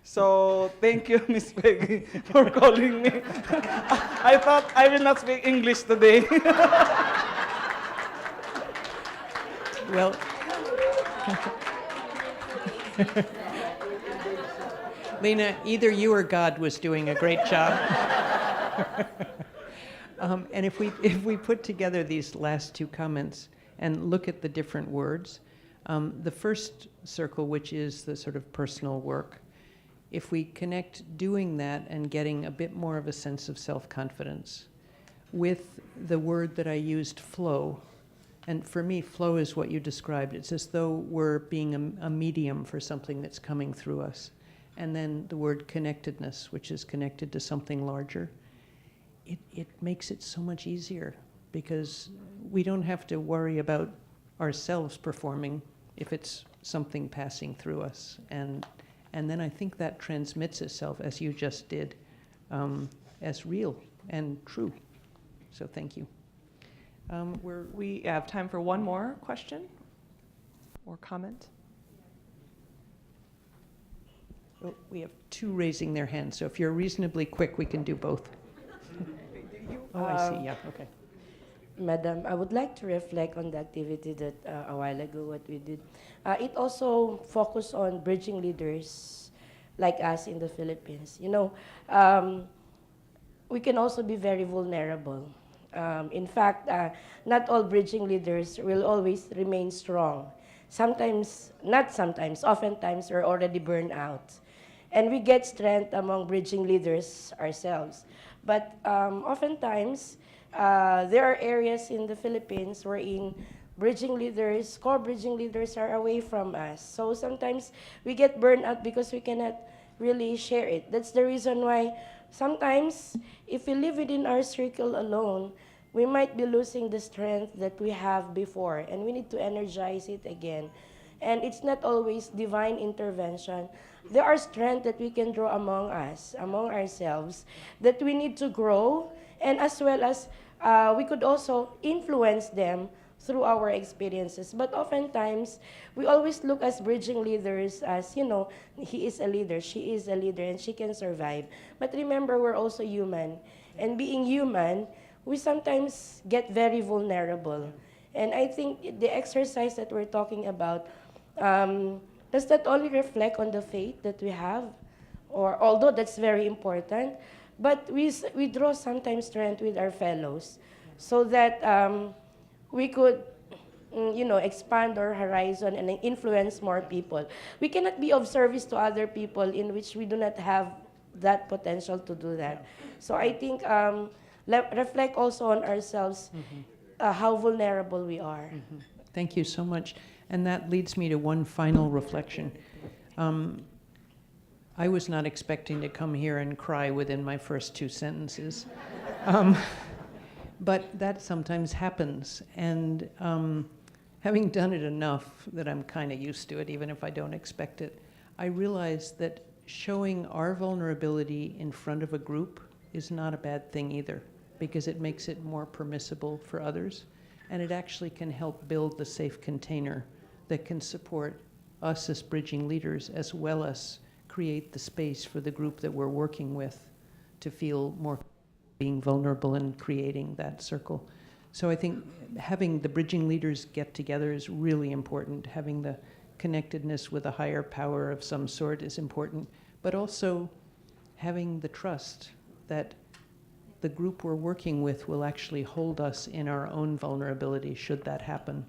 So thank you, Miss Peggy, for calling me. I thought I will not speak English today. Well, Lena, either you or God was doing a great job. And if we put together these last two comments and look at the different words, the first circle, which is the sort of personal work, if we connect doing that and getting a bit more of a sense of self-confidence with the word that I used, flow, and for me, flow is what you described. It's as though we're being a medium for something that's coming through us. And then the word connectedness, which is connected to something larger. It makes it so much easier because we don't have to worry about ourselves performing if it's something passing through us. And then I think that transmits itself, as you just did, as real and true. So thank you. We have time for one more question or comment. Oh, we have two raising their hands, so if you're reasonably quick, we can do both. Oh, I see, yeah, okay. Madam, I would like to reflect on the activity that a while ago what we did. It also focused on bridging leaders like us in the Philippines. You know, we can also be very vulnerable. In fact, not all bridging leaders will always remain strong. Sometimes, not sometimes, oftentimes we're already burned out. And we get strength among bridging leaders ourselves. But oftentimes, there are areas in the Philippines wherein bridging leaders, core bridging leaders are away from us. So sometimes we get burned out because we cannot really share it. That's the reason why sometimes if we live within our circle alone, we might be losing the strength that we have before, and we need to energize it again. And it's not always divine intervention. There are strengths that we can draw among us, among ourselves, that we need to grow, and as well as we could also influence them through our experiences. But oftentimes, we always look as bridging leaders as, you know, he is a leader, she is a leader, and she can survive. But remember, we're also human. And being human, we sometimes get very vulnerable. And I think the exercise that we're talking about does not only reflect on the faith that we have, or although that's very important, but we draw sometimes strength with our fellows so that we could expand our horizon and influence more people. We cannot be of service to other people in which we do not have that potential to do that. So I think reflect also on ourselves, how vulnerable we are. Thank you so much. And that leads me to one final reflection. I was not expecting to come here and cry within my first two sentences. But that sometimes happens. And having done it enough that I'm kind of used to it, even if I don't expect it, I realize that showing our vulnerability in front of a group is not a bad thing either, because it makes it more permissible for others, and it actually can help build the safe container that can support us as bridging leaders, as well as create the space for the group that we're working with to feel more being vulnerable and creating that circle. So I think having the bridging leaders get together is really important. Having the connectedness with a higher power of some sort is important, but also having the trust that the group we're working with will actually hold us in our own vulnerability should that happen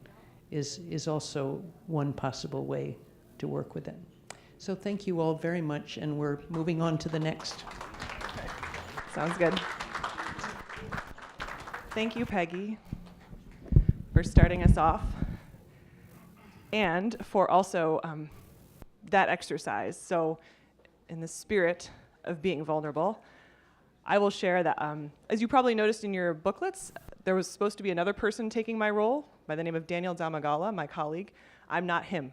is also one possible way to work with it. So thank you all very much, and we're moving on to the next. Sounds good. Thank you, Peggy, for starting us off, and for also that exercise. So in the spirit of being vulnerable, I will share that, as you probably noticed in your booklets, there was supposed to be another person taking my role by the name of Daniel Damagala, my colleague. I'm not him.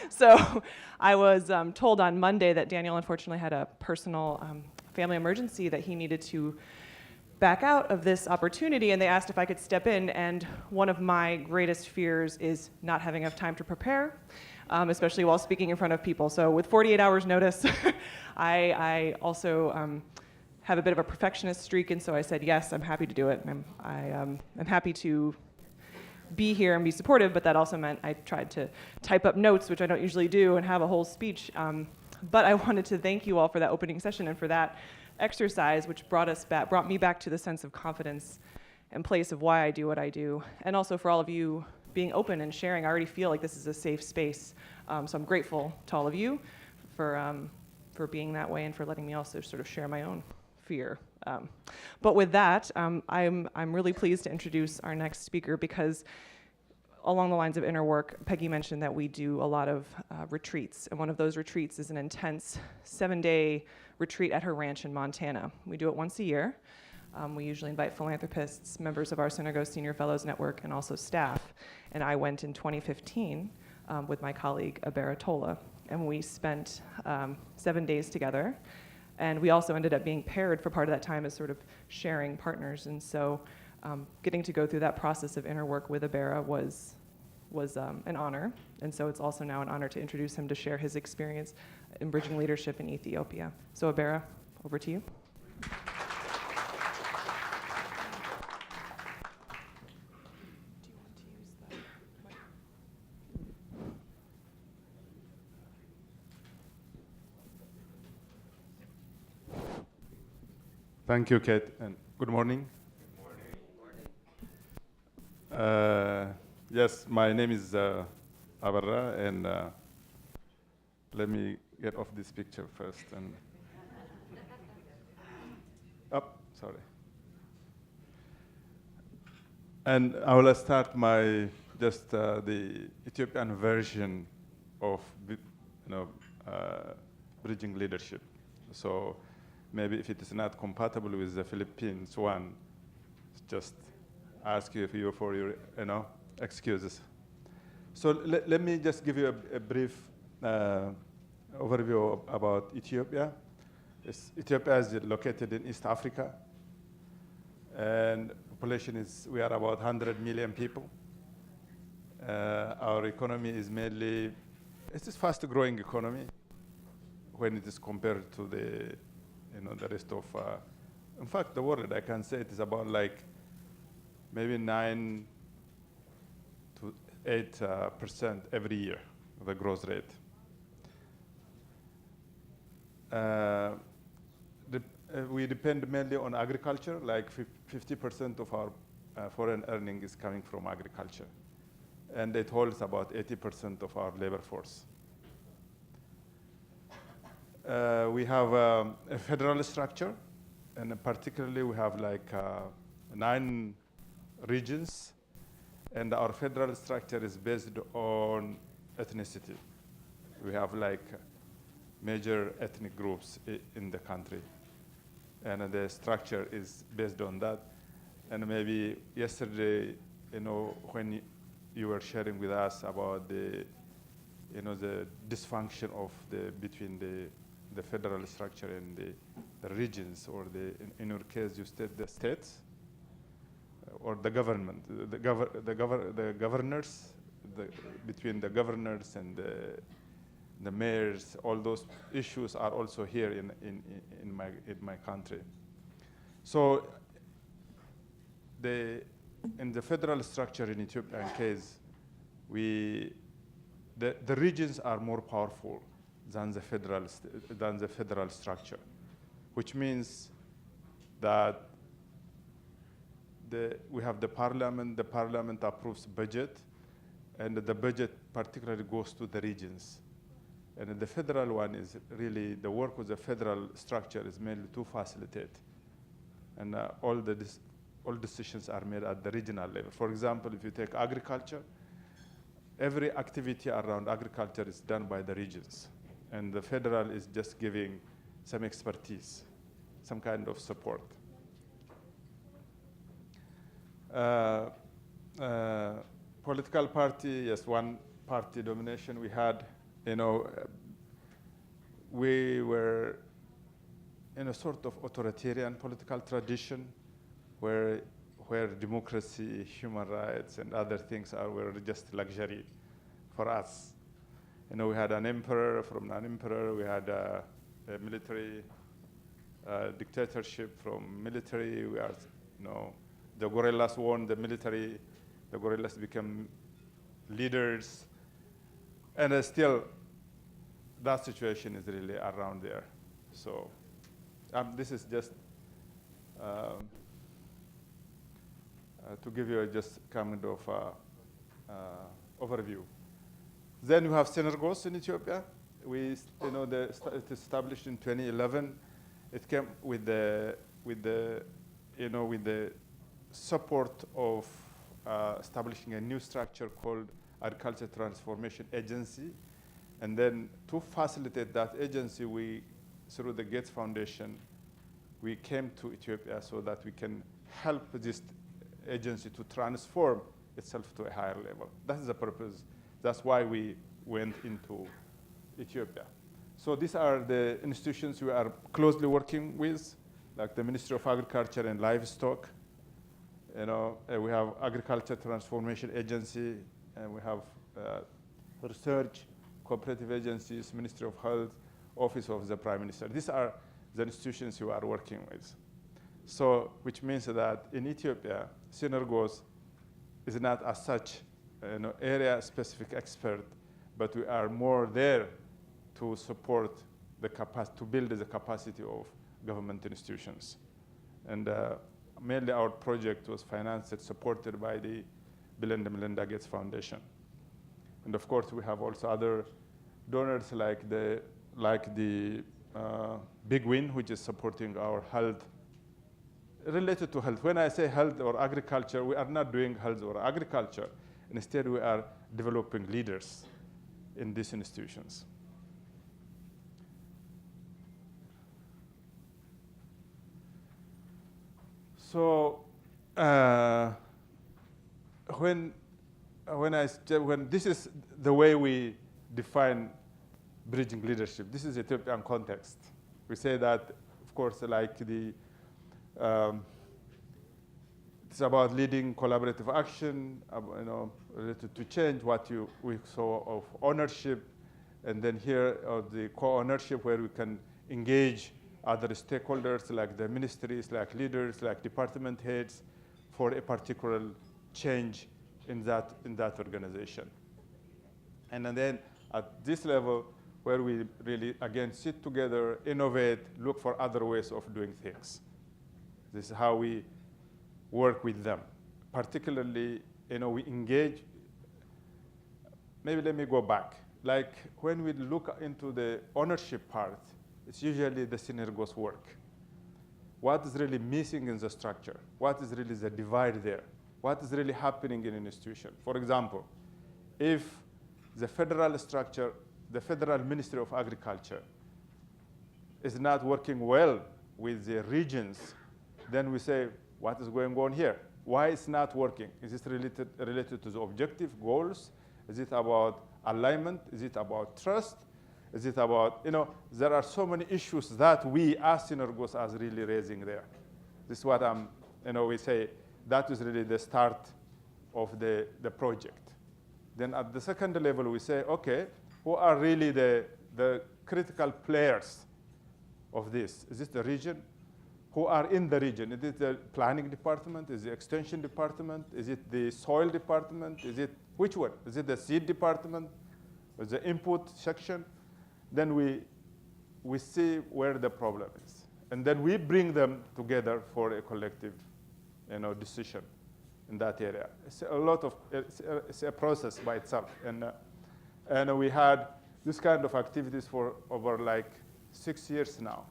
So I was told on Monday that Daniel unfortunately had a personal family emergency that he needed to back out of this opportunity, and they asked if I could step in, and one of my greatest fears is not having enough time to prepare, especially while speaking in front of people. So with 48 hours notice, I also have a bit of a perfectionist streak, and so I said, yes, I'm happy to do it. I'm happy to be here and be supportive, but that also meant I tried to type up notes, which I don't usually do, and have a whole speech. But I wanted to thank you all for that opening session and for that exercise, which brought me back to the sense of confidence and place of why I do what I do, and also for all of you being open and sharing. I already feel like this is a safe space, so I'm grateful to all of you for being that way and for letting me also sort of share my own fear. But with that, I'm really pleased to introduce our next speaker, because along the lines of inner work, Peggy mentioned that we do a lot of retreats, and one of those retreats is an intense 7-day retreat at her ranch in Montana. We do it once a year. We usually invite philanthropists, members of our Synagogue Senior Fellows Network, and also staff. And I went in 2015 with my colleague, Abera Tola, and we spent 7 days together. And we also ended up being paired for part of that time as sort of sharing partners. And so getting to go through that process of inner work with Abera was an honor. And so it's also now an honor to introduce him to share his experience in bridging leadership in Ethiopia. So Abera, over to you. Thank you, Kate, and good morning. Yes, my name is Abarra, and let me get off this picture first. And sorry. And I will start my the Ethiopian version of bridging leadership. So maybe if it is not compatible with the Philippines one, just ask you for your excuses. So let me just give you a brief overview about Ethiopia. Ethiopia is located in East Africa, and population we are about 100 million people. Our economy is mainly, it's a fast-growing economy when it is compared to the rest of, in fact, the world, I can say it is about like maybe 9 to 8% every year, the growth rate. We depend mainly on agriculture, like 50% of our foreign earning is coming from agriculture. And it holds about 80% of our labor force. We have a federal structure, and particularly we have like 9 regions, and our federal structure is based on ethnicity. We have like major ethnic groups in the country, and the structure is based on that. And maybe yesterday, when you were sharing with us about the dysfunction of between the the federal structure and the regions, or in your case, you state the states, or the government, the governors, between the governors and the mayors. All those issues are also here in my country. So in the federal structure in Ethiopian case, the regions are more powerful than the federal structure, which means that we have the parliament approves budget, and the budget particularly goes to the regions. And the federal one is really, the work of the federal structure is mainly to facilitate. And all decisions are made at the regional level. For example, if you take agriculture, every activity around agriculture is done by the regions. And the federal is just giving some expertise, some kind of support. Political party, yes, one party domination we had. We were in a sort of authoritarian political tradition where democracy, human rights, and other things were just luxury for us. We had an emperor. From an emperor, we had a military dictatorship. From military, we are, the guerrillas won the military. The guerrillas became leaders. And still, that situation is really around there. So this is just to give you just kind of overview. Then we have Synergos in Ethiopia. It's established in 2011. It came with the support of establishing a new structure called Agriculture Transformation Agency. And then to facilitate that agency, through the Gates Foundation, we came to Ethiopia so that we can help this agency to transform itself to a higher level. That is the purpose. That's why we went into Ethiopia. So these are the institutions we are closely working with, like the Ministry of Agriculture and Livestock. We have Agriculture Transformation Agency, and we have research, cooperative agencies, Ministry of Health, Office of the Prime Minister. These are the institutions we are working with. So, which means that in Ethiopia, Synergos is not as such an area-specific expert, but we are more there to support to build the capacity of government institutions. And mainly our project was financed, supported by the Bill and Melinda Gates Foundation. And of course, we have also other donors like the Big Win, which is supporting our health, related to health. When I say health or agriculture, we are not doing health or agriculture. Instead, we are developing leaders in these institutions. So when this is the way we define bridging leadership, this is Ethiopian context. We say that, of course, like it's about leading collaborative action, related to change, we saw of ownership, and then here the co-ownership, where we can engage other stakeholders like the ministries, like leaders, like department heads, for a particular change in that organization. And then at this level, where we really, again, sit together, innovate, look for other ways of doing things. This is how we work with them. Particularly, we engage. Maybe let me go back. Like when we look into the ownership part, it's usually the Synergos work. What is really missing in the structure? What is really the divide there? What is really happening in an institution? For example, if the federal structure, the Federal Ministry of Agriculture, is not working well with the regions, then we say, what is going on here? Why it's not working? Is this related to the objective goals? Is it about alignment? Is it about trust? Is it about, there are so many issues that we as Synergos are really raising there. This is what we say, that is really the start of the project. Then at the second level, we say, okay, who are really the critical players of this? Is it the region? Who are in the region? Is it the planning department? Is it the extension department? Is it the soil department? Is it, which one? Is it the seed department? Is the input section? Then we see where the problem is. And then we bring them together for a collective decision in that area. It's it's a process by itself. And we had this kind of activities for over like 6 years now.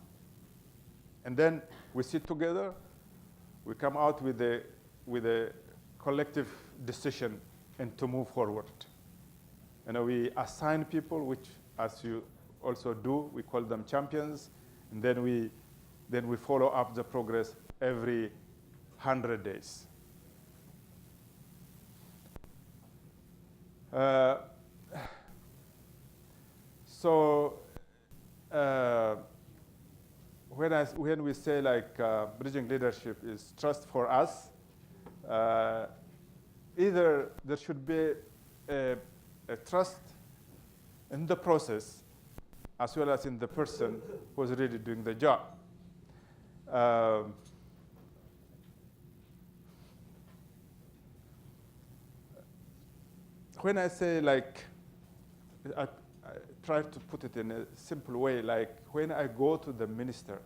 And then we sit together, we come out with a collective decision and to move forward. And we assign people, which as you also do, we call them champions, and then we follow up the progress every 100 days. When we say like bridging leadership is trust for us, either there should be a trust in the process as well as in the person who's really doing the job. When I say like, I try to put it in a simple way, like when I go to the minister,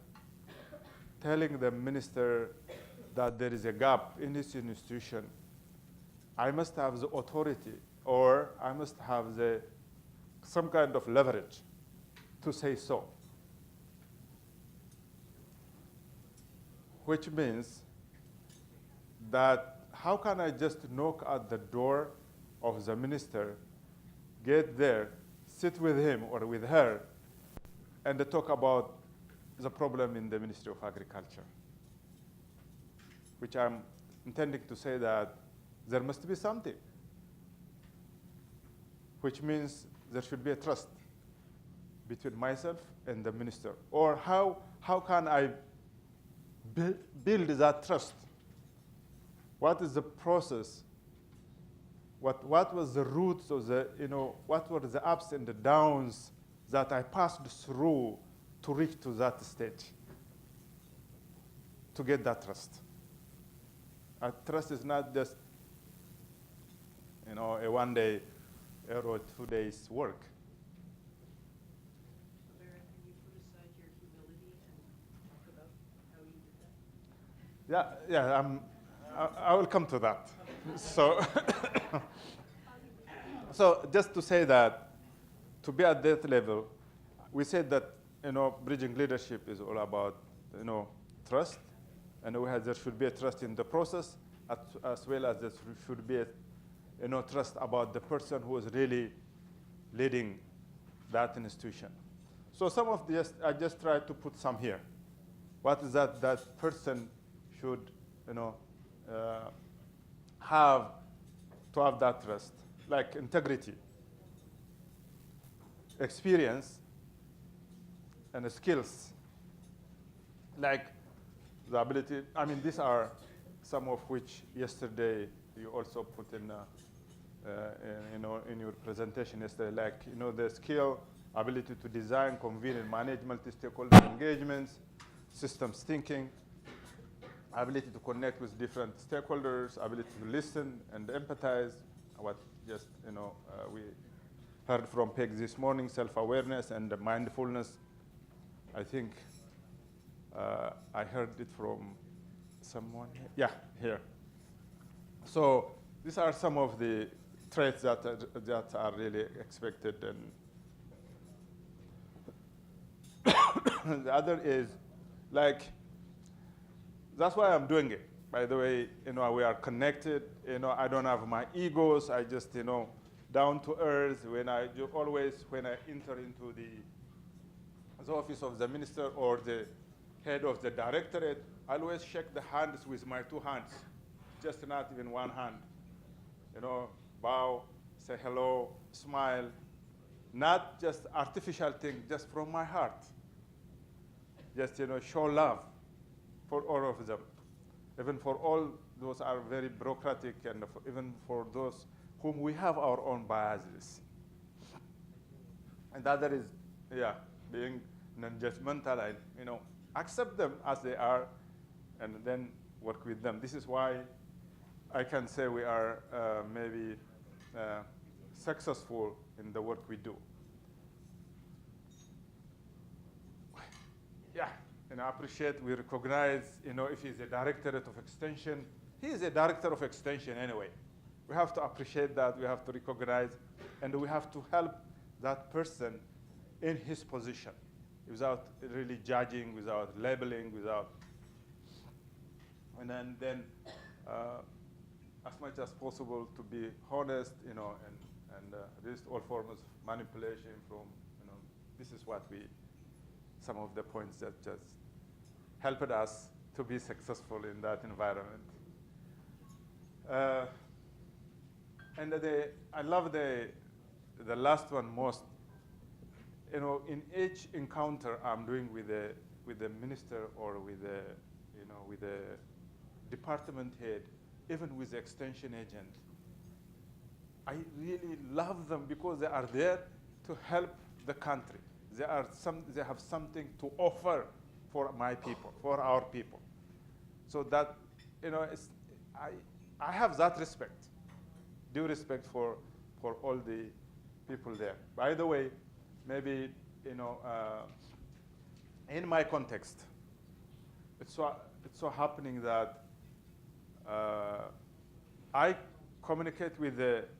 telling the minister that there is a gap in this institution, I must have the authority or I must have some kind of leverage to say so. Which means that how can I just knock at the door of the minister, get there, sit with him or with her, and talk about the problem in the Ministry of Agriculture? Which I'm intending to say that there must be something, which means there should be a trust between myself and the minister. Or how can I build that trust? What is the process? What was the roots of what were the ups and the downs that I passed through to reach to that stage, to get that trust? Trust is not just, a 1 day or 2 days work. Baron, can you put aside your humility and talk about how you did that? Yeah, I will come to that. So just to say that, to be at that level, we said that bridging leadership is all about trust, and there should be a trust in the process, as well as there should be a trust about the person who is really leading that institution. So some of this, I just tried to put some here. What is that person should have to have that trust? Like integrity, experience, and skills. Like the ability, these are some of which yesterday you also put in your presentation yesterday, like the skill, ability to design, convene, and manage multi-stakeholder engagements, systems thinking, ability to connect with different stakeholders, ability to listen and empathize. What just we heard from Peg this morning, self-awareness and mindfulness. I think I heard it from someone. Yeah, here. So these are some of the traits that are really expected. And the other is like, that's why I'm doing it. By the way, we are connected. I don't have my egos. I just, down to earth. When I enter into the office of the minister or the head of the directorate, I always shake the hands with my 2 hands, just not even 1 hand. Bow, say hello, smile, not just artificial thing, just from my heart. Just, show love for all of them. Even for all those are very bureaucratic, and even for those whom we have our own biases. And the other is, being non-judgmental and, accept them as they are and then work with them. This is why I can say we are maybe successful in the work we do. Yeah, I appreciate, we recognize, if he's a directorate of extension, he is a director of extension anyway. We have to appreciate that, we have to recognize, and we have to help that person in his position without really judging, without labeling, without, and then as much as possible to be honest, and resist all forms of manipulation from, this is what some of the points that just helped us to be successful in that environment. And I love the last one most. In each encounter I'm doing with the minister or with the department head, even with the extension agent, I really love them because they are there to help the country. They have something to offer for my people, for our people. So that, I have that respect, due respect for all the people there. By the way, maybe, in my context, it's so happening that I communicate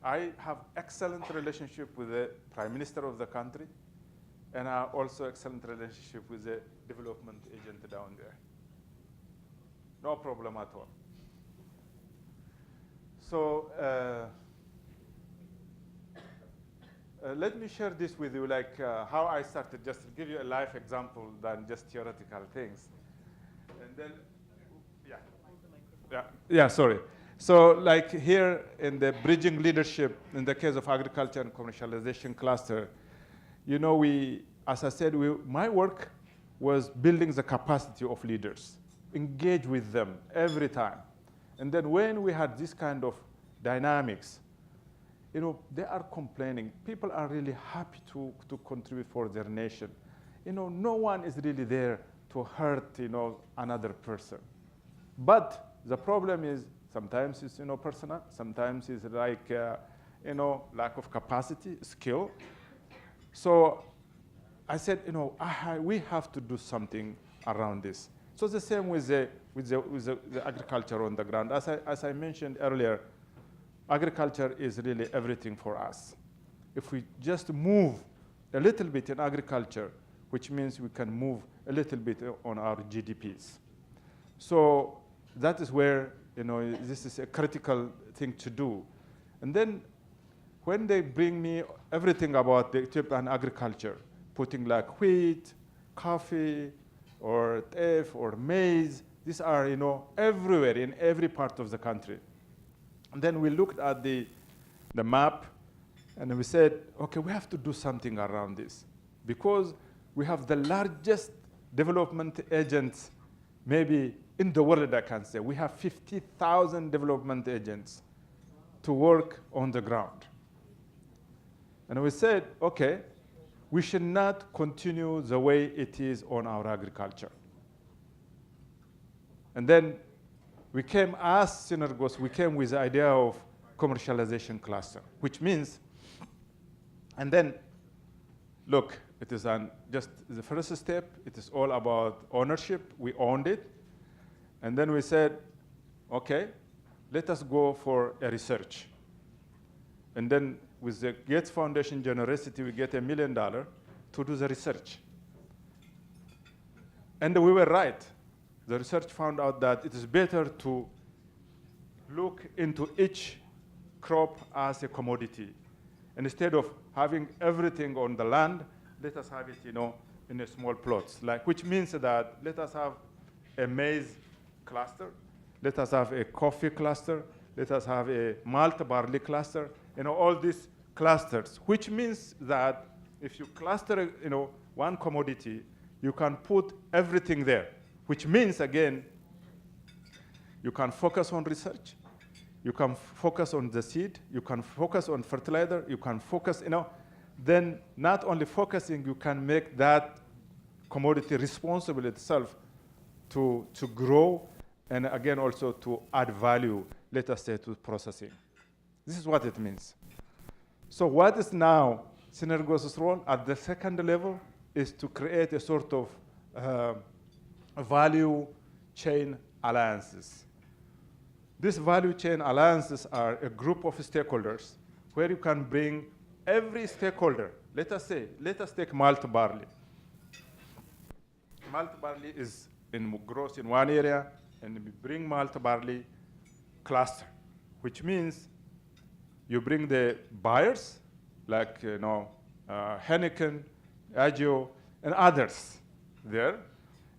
I have excellent relationship with the Prime Minister of the country, and I also excellent relationship with the development agent down there. No problem at all. So let me share this with you, like how I started, just to give you a life example than just theoretical things. And then, sorry. So like here in the bridging leadership, in the case of agriculture and commercialization cluster, as I said, my work was building the capacity of leaders, engage with them every time. And then when we had this kind of dynamics, they are complaining. People are really happy to contribute for their nation. No one is really there to hurt, another person. But the problem is sometimes it's, personal. Sometimes it's like, lack of capacity, skill. So I said, we have to do something around this. So the same with the agriculture on the ground. As I mentioned earlier, agriculture is really everything for us. If we just move a little bit in agriculture, which means we can move a little bit on our GDPs. So that is where, this is a critical thing to do. And then when they bring me everything about the Ethiopian agriculture, putting like wheat, coffee, or teff, or maize, these are, everywhere in every part of the country. And then we looked at the map, and we said, okay, we have to do something around this, because we have the largest development agents, maybe in the world, I can say. We have 50,000 development agents to work on the ground. And we said, okay, we should not continue the way it is on our agriculture. And then we came, as Synergos, we came with the idea of commercialization cluster, which means, and then, look, it is just the first step. It is all about ownership. We owned it. And then we said, okay, let us go for a research. And then with the Gates Foundation generosity, we get $1 million to do the research. And we were right. The research found out that it is better to look into each crop as a commodity. And instead of having everything on the land, let us have it, in a small plots. Which means that let us have a maize cluster, let us have a coffee cluster, let us have a malt barley cluster, all these clusters, which means that If you cluster, one commodity, you can put everything there, which means, again, you can focus on research, you can focus on the seed, you can focus on fertilizer, you can focus, then not only focusing, you can make that commodity responsible itself to grow, and again, also to add value, let us say, to processing. This is what it means. So what is now Synergos' role at the second level is to create a sort of value chain alliances. These value chain alliances are a group of stakeholders where you can bring every stakeholder. Let us take malt barley. Malt barley is grows in one area, and we bring malt barley cluster, which means you bring the buyers, like Heineken, Agio, and others there,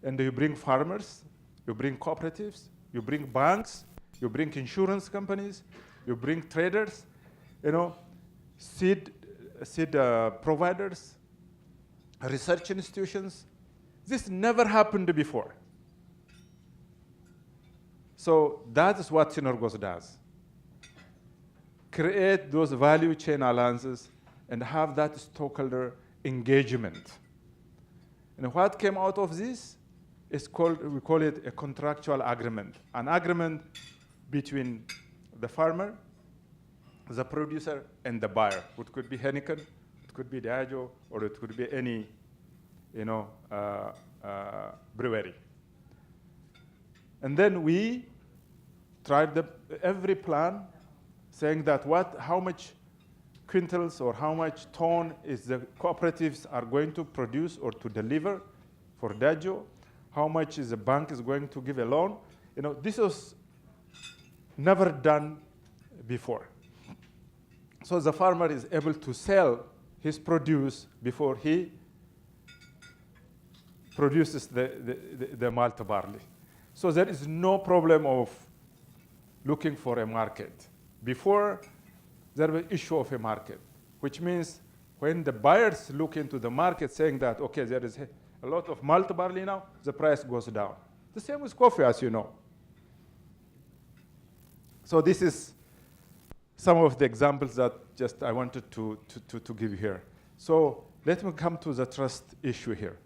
and you bring farmers, you bring cooperatives, you bring banks, you bring insurance companies, you bring traders, seed providers, research institutions. This never happened before. So that is what Synergos does. Create those value chain alliances and have that stakeholder engagement. And what came out of this is we call it a contractual agreement. An agreement between the farmer, the producer, and the buyer. It could be Heineken, it could be Diageo, or it could be any, brewery. And then we tried every plan, saying that how much quintals or how much ton is the cooperatives are going to produce or to deliver for Diageo, how much is the bank is going to give a loan. This was never done before. So the farmer is able to sell his produce before he produces the malt barley. So there is no problem of looking for a market. Before, there was issue of a market, which means when the buyers look into the market saying that, okay, there is a lot of malt barley now, the price goes down. The same with coffee, as you know. So this is some of the examples that just I wanted to give here. So let me come to the trust issue here.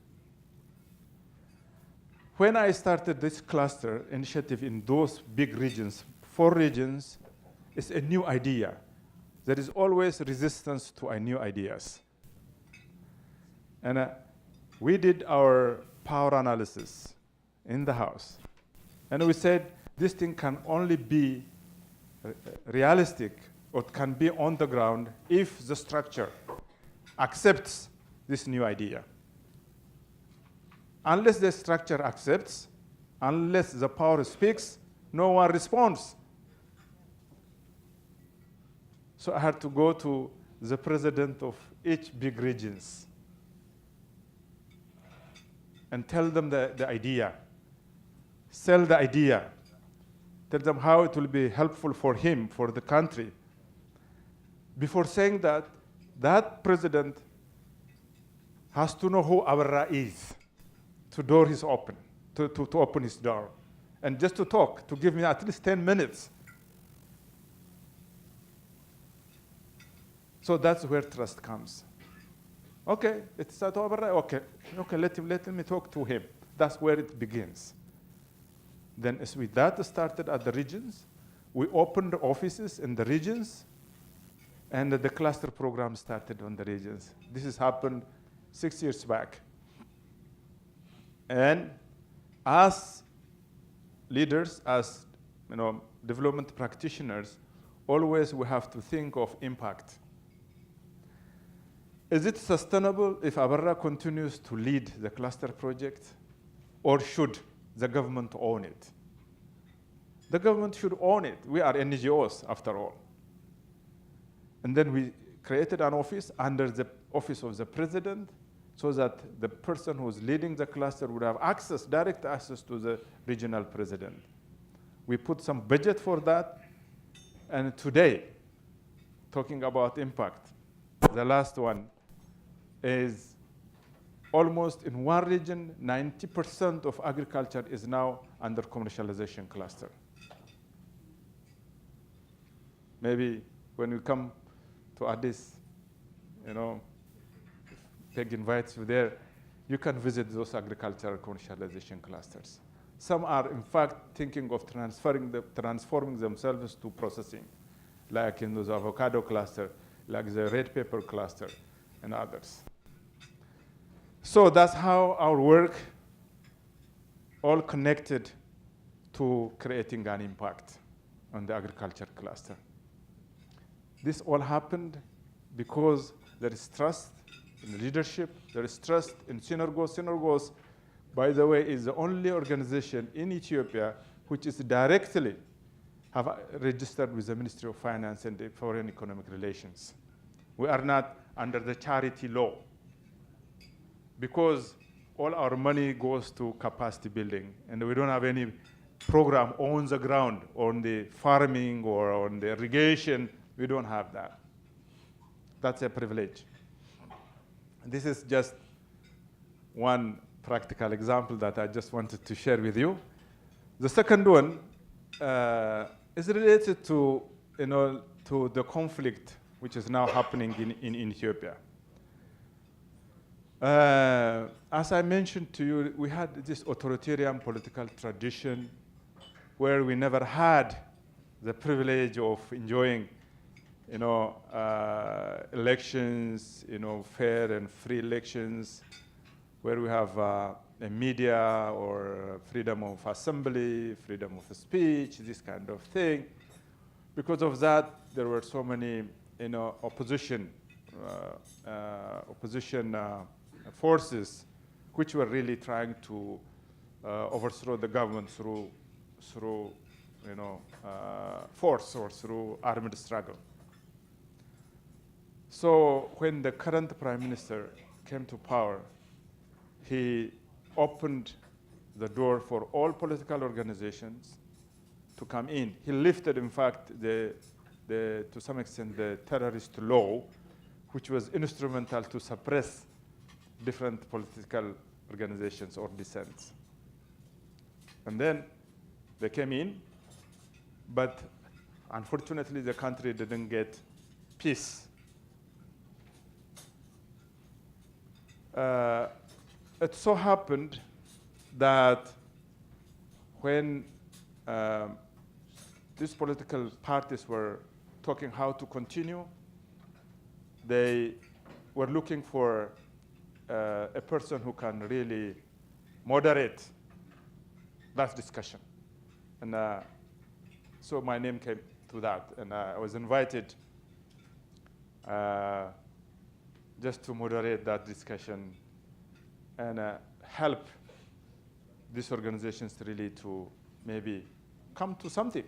When I started this cluster initiative in those big regions, 4 regions, it's a new idea. There is always resistance to new ideas. And we did our power analysis in the house. And we said this thing can only be realistic or can be on the ground if the structure accepts this new idea. Unless the structure accepts, unless the power speaks, no one responds. So I had to go to the president of each big regions and tell them the idea, sell the idea, tell them how it will be helpful for him, for the country. Before saying that, that president has to know who Abarra is, to door his open, to open his door, and just to talk, to give me at least 10 minutes. So that's where trust comes. Okay, it's at Abarra. Okay, let me talk to him. That's where it begins. Then as we that started at the regions, we opened offices in the regions, and the cluster program started on the regions. This has happened 6 years back. And as leaders, as development practitioners, always we have to think of impact. Is it sustainable if Abarra continues to lead the cluster project, or should the government own it? The government should own it. We are NGOs, after all. And then we created an office under the office of the president, so that the person who's leading the cluster would have direct access to the regional president. We put some budget for that, and today, talking about impact, the last one, is almost in one region, 90% of agriculture is now under commercialization cluster. Maybe when we come to Addis, you know, if Peg invites you there, you can visit those agricultural commercialization clusters. Some are, in fact, thinking of transforming themselves to processing, like in those avocado cluster, like the red pepper cluster, and others. So that's how our work all connected to creating an impact on the agriculture cluster. This all happened because there is trust in leadership, there is trust in Synergos. Synergos, by the way, is the only organization in Ethiopia which is directly registered with the Ministry of Finance and Foreign Economic Relations. We are not under the charity law because all our money goes to capacity building, and we don't have any program on the ground, on the farming or on the irrigation. We don't have that. That's a privilege. This is just one practical example that I just wanted to share with you. The second one is related to, to the conflict which is now happening in Ethiopia. As I mentioned to you, we had this authoritarian political tradition where we never had the privilege of enjoying, elections, fair and free elections, where we have a media or freedom of assembly, freedom of speech, this kind of thing. Because of that, there were so many, opposition forces which were really trying to overthrow the government through force or through armed struggle. So when the current prime minister came to power, he opened the door for all political organizations to come in. He lifted, in fact, to some extent, the terrorist law, which was instrumental to suppress different political organizations or dissents. And then they came in, but unfortunately the country didn't get peace. It so happened that when these political parties were talking how to continue, they were looking for a person who can really moderate that discussion. And so my name came to that, and I was invited just to moderate that discussion and help these organizations really to maybe come to something,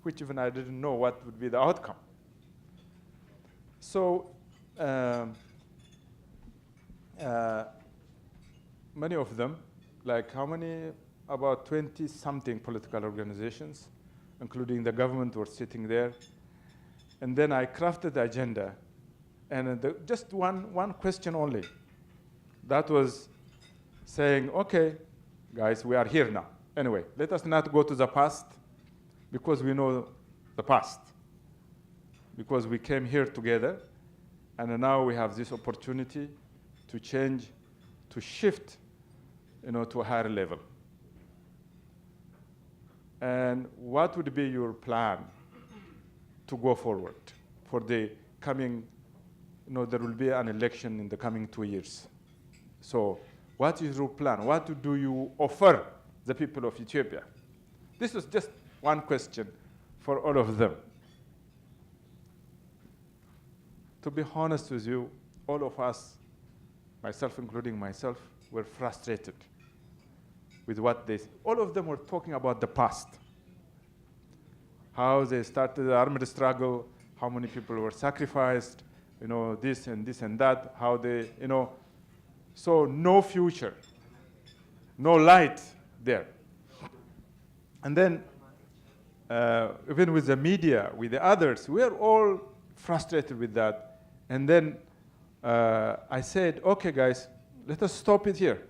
which even I didn't know what would be the outcome. So many of them, like how many? About 20-something political organizations, including the government, were sitting there. And then I crafted the agenda, and just one question only. That was saying, okay, guys, we are here now. Anyway, let us not go to the past, because we know the past. Because we came here together, and now we have this opportunity to change, to shift, to a higher level. And what would be your plan to go forward for the coming, there will be an election in the coming 2 years. So what is your plan? What do you offer the people of Ethiopia? This was just one question for all of them. To be honest with you, all of us, myself including myself, were frustrated with what all of them were talking about the past. How they started the armed struggle, how many people were sacrificed, this and that, how they, so no future, no light there. And then, even with the media, with the others, we are all frustrated with that. And then I said, okay, guys, let us stop it here.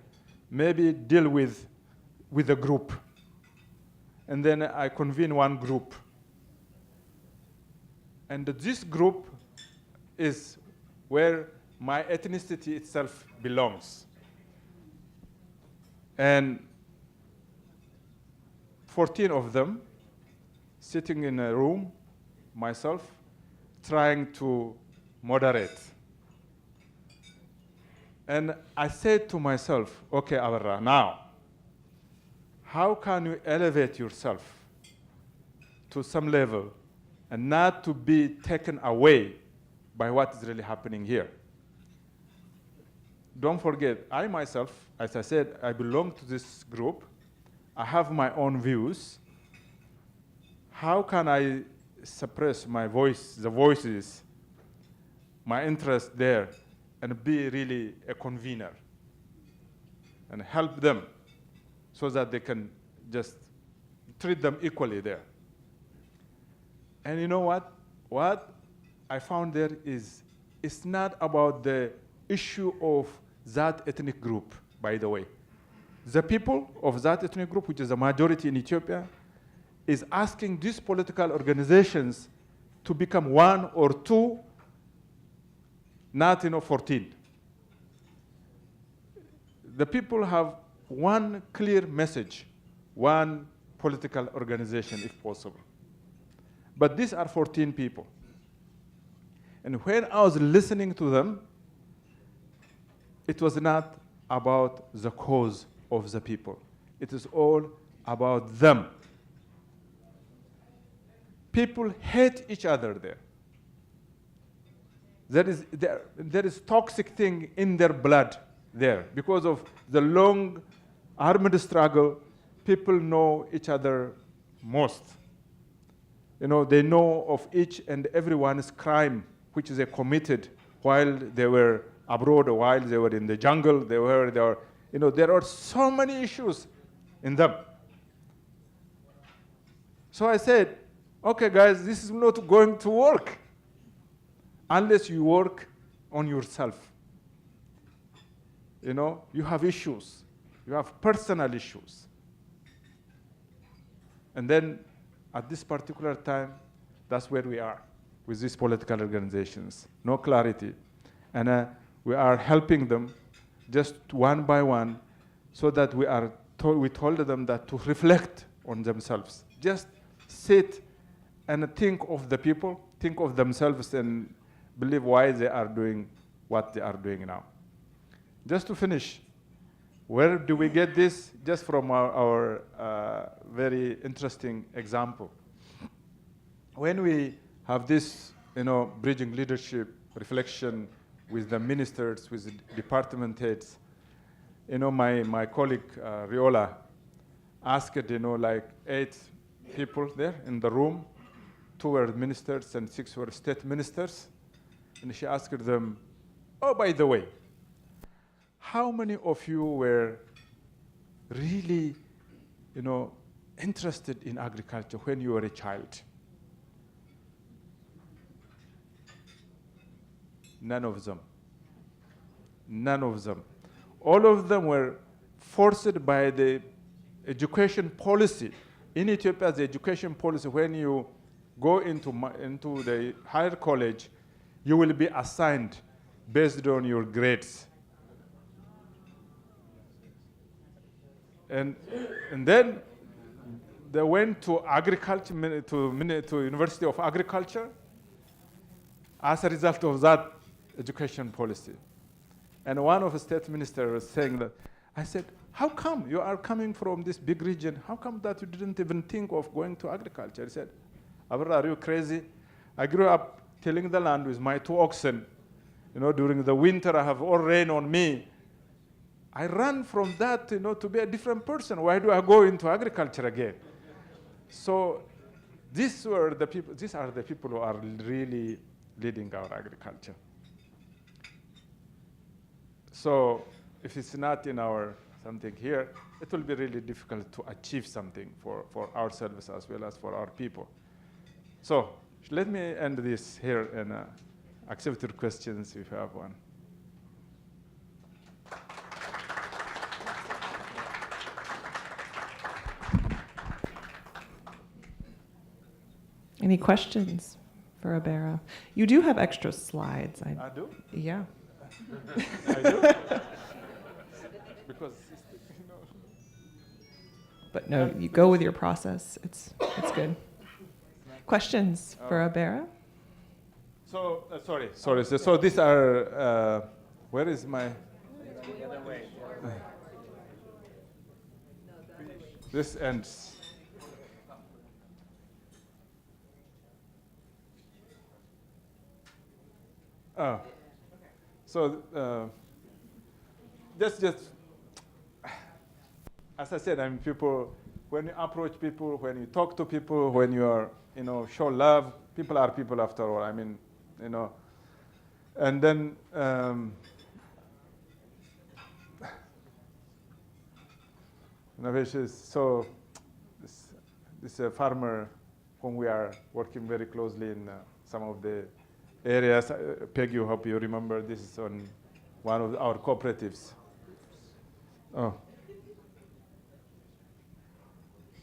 Maybe deal with a group. And then I convene one group. And this group is where my ethnicity itself belongs. And 14 of them sitting in a room, myself, trying to moderate. And I said to myself, okay, Abarra, now, how can you elevate yourself to some level and not to be taken away by what is really happening here? Don't forget, I myself, as I said, I belong to this group. I have my own views. How can I suppress my voice, the voices, my interest there, and be really a convener and help them so that they can just treat them equally there? And you know what? What I found there is, it's not about the issue of that ethnic group, by the way. The people of that ethnic group, which is a majority in Ethiopia, is asking these political organizations to become one or two, not 14. The people have one clear message, one political organization, if possible. But these are 14 people. And when I was listening to them, it was not about the cause of the people. It is all about them. People hate each other there. There is toxic thing in their blood there. Because of the long armed struggle, people know each other most. They know of each and everyone's crime, which they committed while they were abroad, or while they were in the jungle. There are so many issues in them. So I said, okay, guys, this is not going to work unless you work on yourself. You have issues. You have personal issues. And then at this particular time, that's where we are with these political organizations. No clarity. And we are helping them just one by one so that we told them that to reflect on themselves. Just sit and think of the people, think of themselves, and believe why they are doing what they are doing now. Just to finish, where do we get this? Just from our very interesting example. When we have this, bridging leadership, reflection with the ministers, with the department heads, my colleague Riola asked, like 8 people there in the room. 2 were ministers and 6 were state ministers. And she asked them, oh, by the way, how many of you were really, interested in agriculture when you were a child? None of them. None of them. All of them were forced by the education policy. In Ethiopia, the education policy, when you go into the higher college, you will be assigned based on your grades. And then they went to agriculture, to University of Agriculture as a result of that education policy. And one of the state ministers was saying that, I said, how come you are coming from this big region? How come that you didn't even think of going to agriculture? He said, Abra, are you crazy? I grew up tilling the land with my 2 oxen. During the winter, I have all rain on me. I ran from that, to be a different person. Why do I go into agriculture again? So these are the people who are really leading our agriculture. So if it's not in our something here, it will be really difficult to achieve something for ourselves as well as for our people. So let me end this here and accept your questions if you have one. Any questions for Abera? You do have extra slides. I do? Yeah. I do? Because, you know. But no, you go with your process. It's good. Questions for Abera? So, sorry. So these are, where is my? This ends. Oh. So, just, as I said, I mean, people, when you approach people, when you talk to people, when you are, show love, people are people after all. I mean, and then, so this farmer whom we are working very closely in some of the areas. Peg, you hope you remember this is on one of our cooperatives. Oh,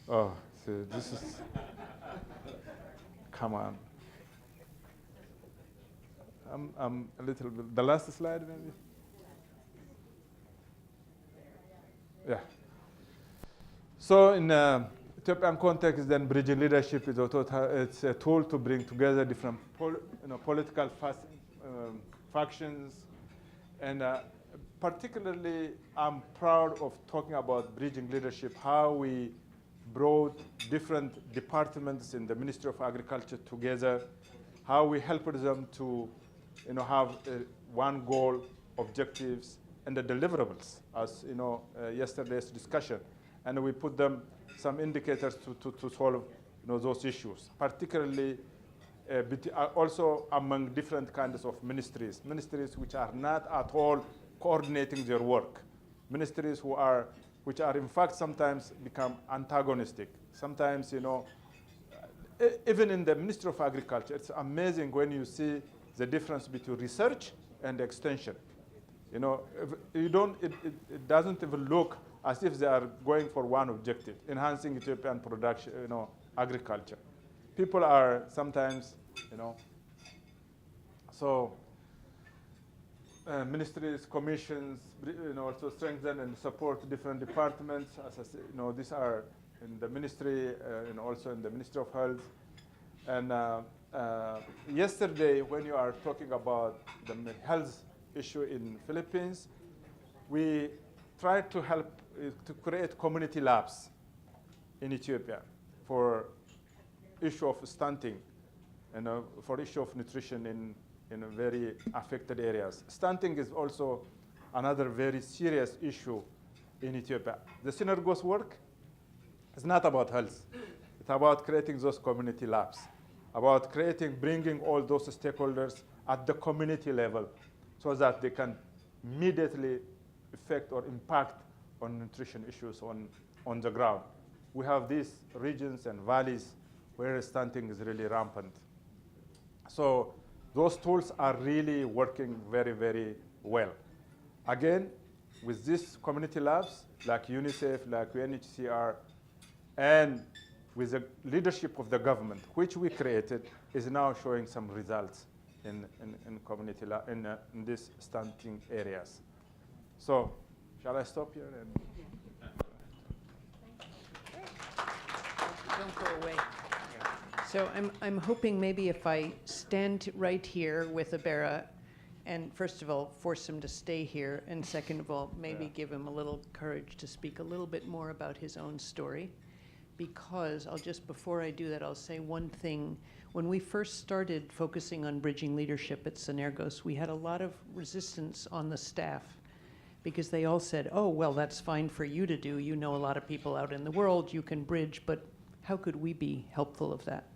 so this is, come on. I'm a little bit, the last slide maybe? Yeah. So in Ethiopian context, then bridging leadership is it's a tool to bring together different political factions. And particularly, I'm proud of talking about bridging leadership, how we brought different departments in the Ministry of Agriculture together, how we helped them to have one goal, objectives, and the deliverables, as yesterday's discussion. And we put them some indicators to solve those issues, particularly also among different kinds of ministries which are not at all coordinating their work, ministries which are in fact sometimes become antagonistic. Sometimes, even in the Ministry of Agriculture, it's amazing when you see the difference between research and extension. It doesn't even look as if they are going for one objective, enhancing Ethiopian production, agriculture. People are sometimes, so ministries, commissions, also strengthen and support different departments. As I said, these are in the ministry and also in the Ministry of Health. And yesterday, when you are talking about the health issue in Philippines, we tried to help to create community labs in Ethiopia for issue of stunting and for issue of nutrition in very affected areas. Stunting is also another very serious issue in Ethiopia. The Synergos work is not about health. It's about creating those community labs, about bringing all those stakeholders at the community level so that they can immediately affect or impact on nutrition issues on the ground. We have these regions and valleys where stunting is really rampant. So those tools are really working very, very well. Again, with these community labs, like UNICEF, like UNHCR, and with the leadership of the government, which we created, is now showing some results in community in these stunting areas. So, shall I stop here? Don't go away. So I'm hoping maybe if I stand right here with Abera, and first of all, force him to stay here, and second of all, maybe give him a little courage to speak a little bit more about his own story. Because before I do that, I'll say one thing. When we first started focusing on bridging leadership at Synergos, we had a lot of resistance on the staff because they all said, oh, well, that's fine for you to do. You know a lot of people out in the world, you can bridge, but how could we be helpful of that?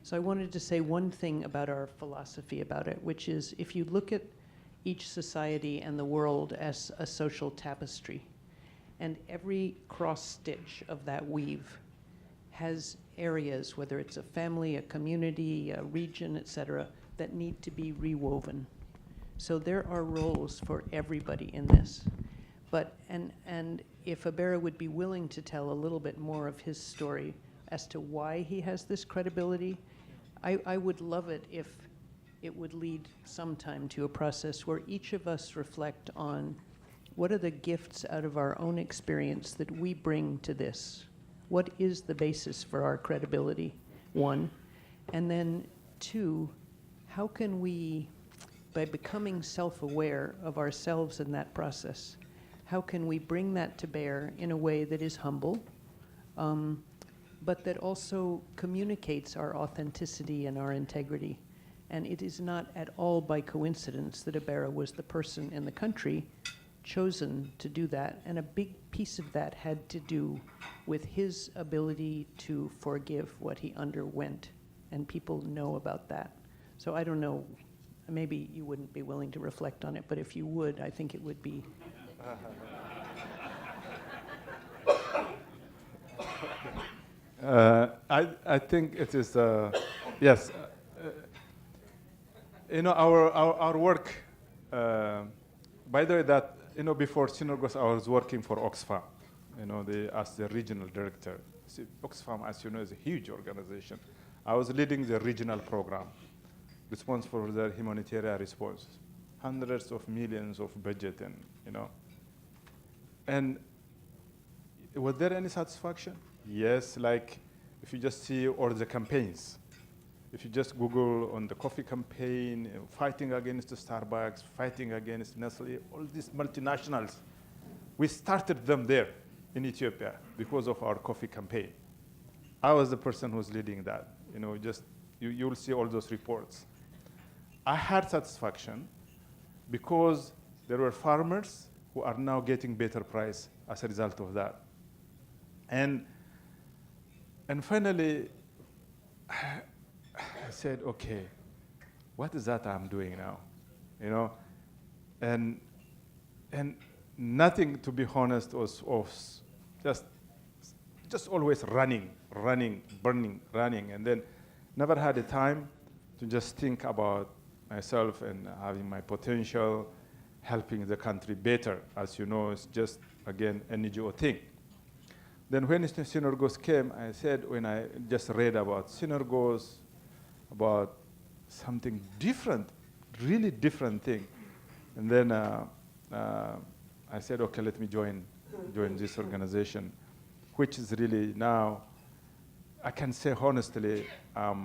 So I wanted to say one thing about our philosophy about it, which is if you look at each society and the world as a social tapestry, and every cross stitch of that weave has areas, whether it's a family, a community, a region, et cetera, that need to be rewoven. So there are roles for everybody in this. But, and if Abera would be willing to tell a little bit more of his story as to why he has this credibility I would love it if it would lead sometime to a process where each of us reflect on what are the gifts out of our own experience that we bring to this? What is the basis for our credibility? One. And then two, how can we, by becoming self-aware of ourselves in that process, how can we bring that to bear in a way that is humble, but that also communicates our authenticity and our integrity? And it is not at all by coincidence that Ibarra was the person in the country chosen to do that. And a big piece of that had to do with his ability to forgive what he underwent. And people know about that. So I don't know, maybe you wouldn't be willing to reflect on it, but if you would, I think it would be. I think it is, yes. Our work, by the way, that, before Synergos, I was working for Oxfam, as the regional director. See, Oxfam, as you know, is a huge organization. I was leading the regional program, responsible for the humanitarian response, hundreds of millions of budget, and was there any satisfaction? Yes, like if you just see all the campaigns, if you just Google on the coffee campaign, fighting against the Starbucks, fighting against Nestle, all these multinationals, we started them there in Ethiopia because of our coffee campaign. I was the person who was leading that. You will see all those reports. I had satisfaction because there were farmers who are now getting better price as a result of that. And finally, I said, okay, what is that I'm doing now? And nothing, to be honest, was just always running, burning, running, and then never had a time to just think about myself and having my potential, helping the country better. As you know, it's just, again, an NGO thing. Then when Synergos came, I said, when I just read about Synergos, about something different, really different thing. And then I said, okay, let me join this organization, which is really now, I can say honestly, a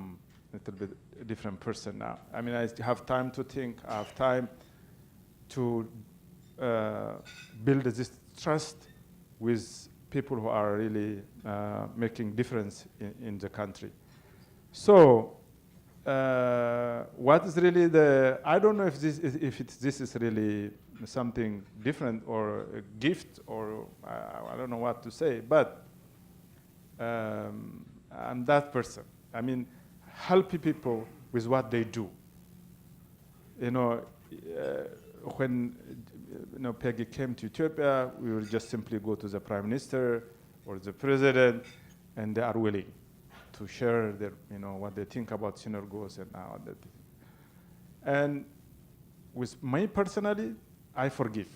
little bit a different person now. I mean, I have time to think, I have time to build this trust with people who are really making difference in the country. So, what is really I don't know if this is really something different or a gift, or I don't know what to say, but I'm that person. I mean, helping people with what they do. When Peggy came to Ethiopia, we would just simply go to the prime minister or the president, and they are willing to share their, what they think about Synergos and how that. And with me personally, I forgive.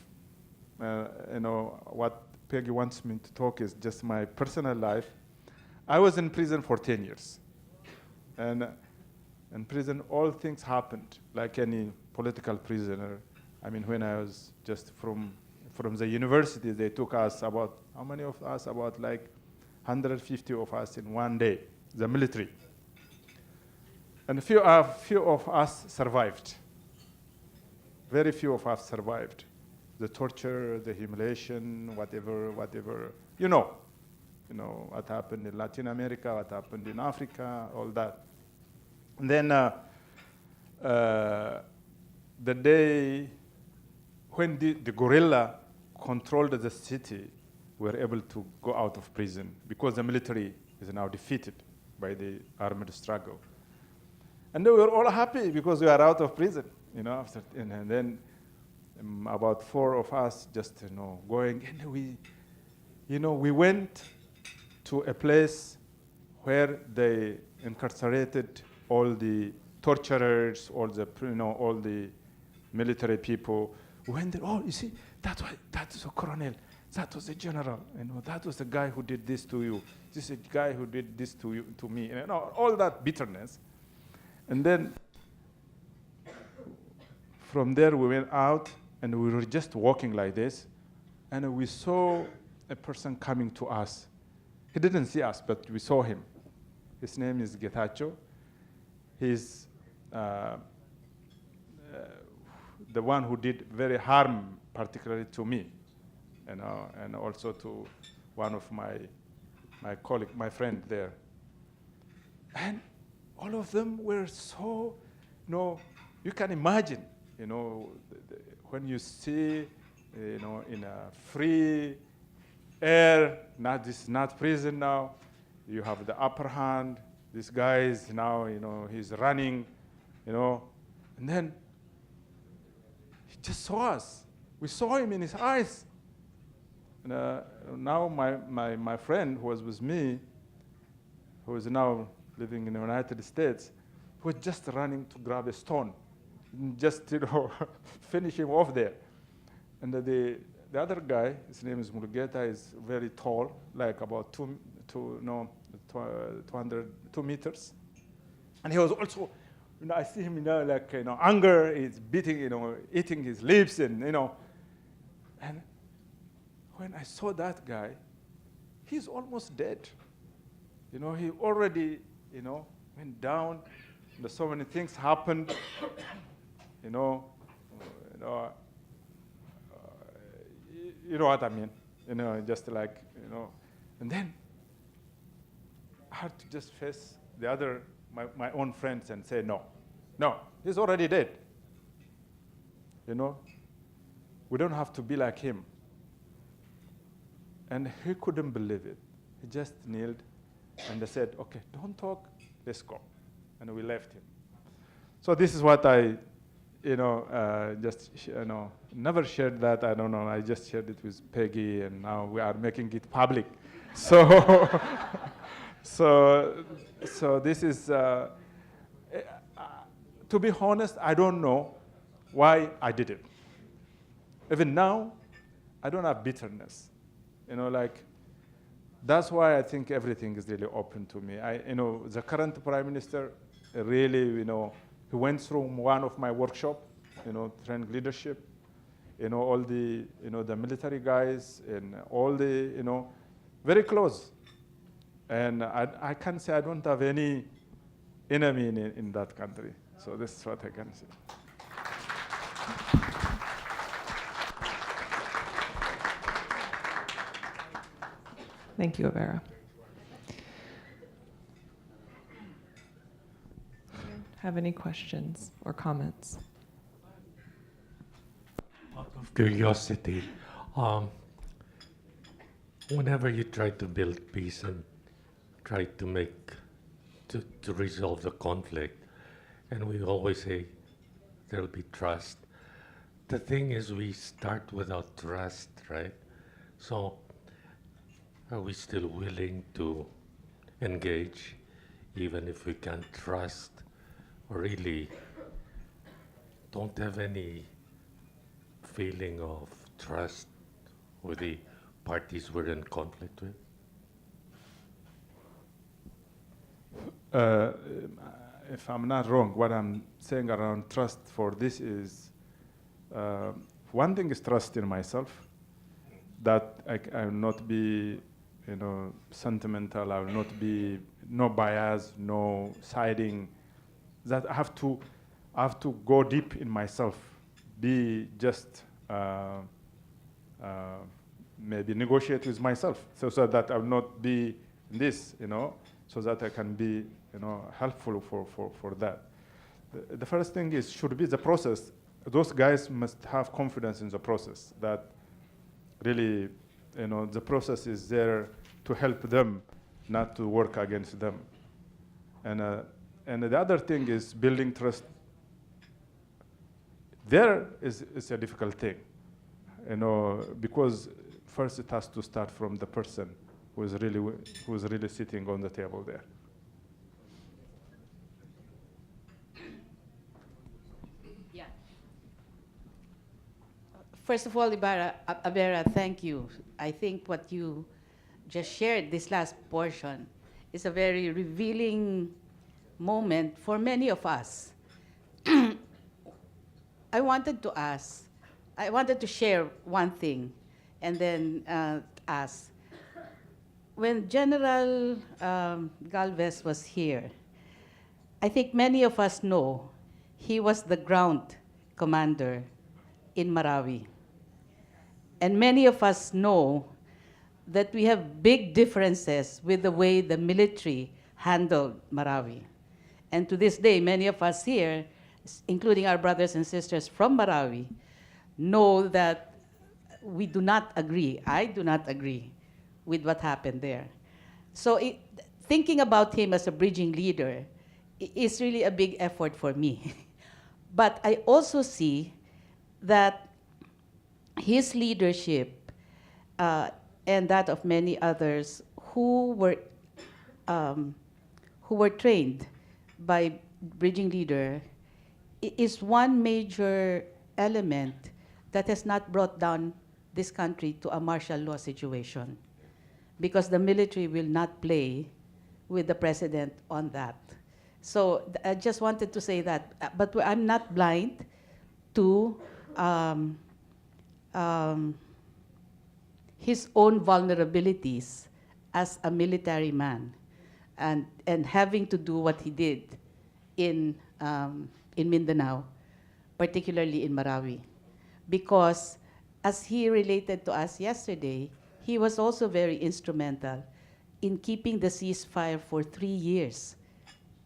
What Peggy wants me to talk is just my personal life. I was in prison for 10 years. And in prison, all things happened, like any political prisoner. I mean, when I was just from the university, they took us about, how many of us? About like 150 of us in one day, the military. And few of us survived. Very few of us survived. The torture, the humiliation, whatever. You know what happened in Latin America, what happened in Africa, all that. And then the day when the guerrilla controlled the city, we were able to go out of prison because the military is now defeated by the armed struggle. And we were all happy because we are out of prison, after, and then about 4 of us just, going, and we went to a place where they incarcerated all the torturers, all the military people. We went there, oh, you see, that is a colonel, that was a general, that was the guy who did this to you, this is the guy who did this to me, all that bitterness. And then from there we went out and we were just walking like this, and we saw a person coming to us. He didn't see us, but we saw him. His name is Getachew. He's the one who did very harm, particularly to me, you know, and also to one of my colleague, my friend there. And all of them were so, you know, you can imagine, you know, when you see, you know, in a free air, this is not prison now, you have the upper hand, this guy is now, you know, he's running, you know, and then he just saw us. We saw him in his eyes. And now my friend who was with me, who is now living in the United States, was just running to grab a stone, just, you know, finish him off there. And the other guy, his name is Mulugeta, is very tall, like about 2 meters. And he was also, you know, I see him, you know, like, you know, anger is beating, you know, eating his lips, and, you know. And when I saw that guy, he's almost dead. You know, he already, you know, went down. So many things happened. You know what I mean. You know, just like, you know. And then I had to just face the other, my own friends and say, no, he's already dead. You know, we don't have to be like him. And he couldn't believe it. He just kneeled and they said, okay, don't talk, let's go. And we left him. So this is what I, you know, never shared that, I don't know, I just shared it with Peggy, and now we are making it public. So, so this is, to be honest, I don't know why I did it. Even now, I don't have bitterness. You know, like, that's why I think everything is really open to me. You know, the current prime minister really, you know, he went through one of my workshop, you know, training leadership, you know, all the, you know, the military guys and all the, you know, very close. And I can say I don't have any enemy in that country. So this is what I can say. Thank you, Avera. Have any questions or comments? Out of curiosity, whenever you try to build peace and try to to resolve the conflict, and we always say there'll be trust. The thing is, we start without trust, right? So are we still willing to engage even if we can't trust or really don't have any feeling of trust with the parties we're in conflict with? If I'm not wrong, what I'm saying around trust for this is, one thing is trust in myself, that I will not be, you know, sentimental, I will not be, no bias, no siding, that I have to go deep in myself, be just, maybe negotiate with myself, so that I will not be in this, you know, so that I can be, you know, helpful for that. The first thing is, should be the process. Those guys must have confidence in the process, that really, you know, the process is there to help them, not to work against them. And the other thing is building trust. There is a difficult thing, you know, because first it has to start from the person who is really sitting on the table there. Yeah. First of all, Avera, thank you. I think what you just shared, this last portion, is a very revealing moment for many of us. I wanted to share one thing and then ask. When General Galvez was here, I think many of us know he was the ground commander in Marawi. And many of us know that we have big differences with the way the military handled Marawi. And to this day, many of us here, including our brothers and sisters from Marawi, know that we do not agree, I do not agree with what happened there. So thinking about him as a bridging leader is really a big effort for me. But I also see that his leadership and that of many others who were trained by bridging leader is one major element that has not brought down this country to a martial law situation, because the military will not play with the president on that. So I just wanted to say that, but I'm not blind to his own vulnerabilities as a military man, and having to do what he did in Mindanao, particularly in Marawi. Because as he related to us yesterday, he was also very instrumental in keeping the ceasefire for 3 years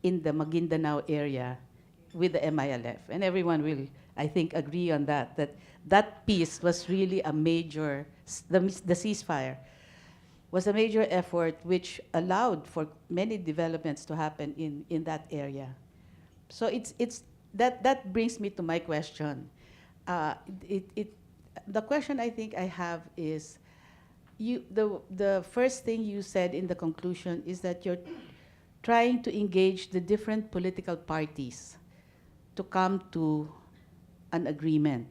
in the Maguindanao area with the MILF. And everyone will, I think, agree on that, that peace was really a major, the ceasefire was a major effort which allowed for many developments to happen in that area. So that brings me to my question. The question I think I have is, the first thing you said in the conclusion is that you're trying to engage the different political parties to come to an agreement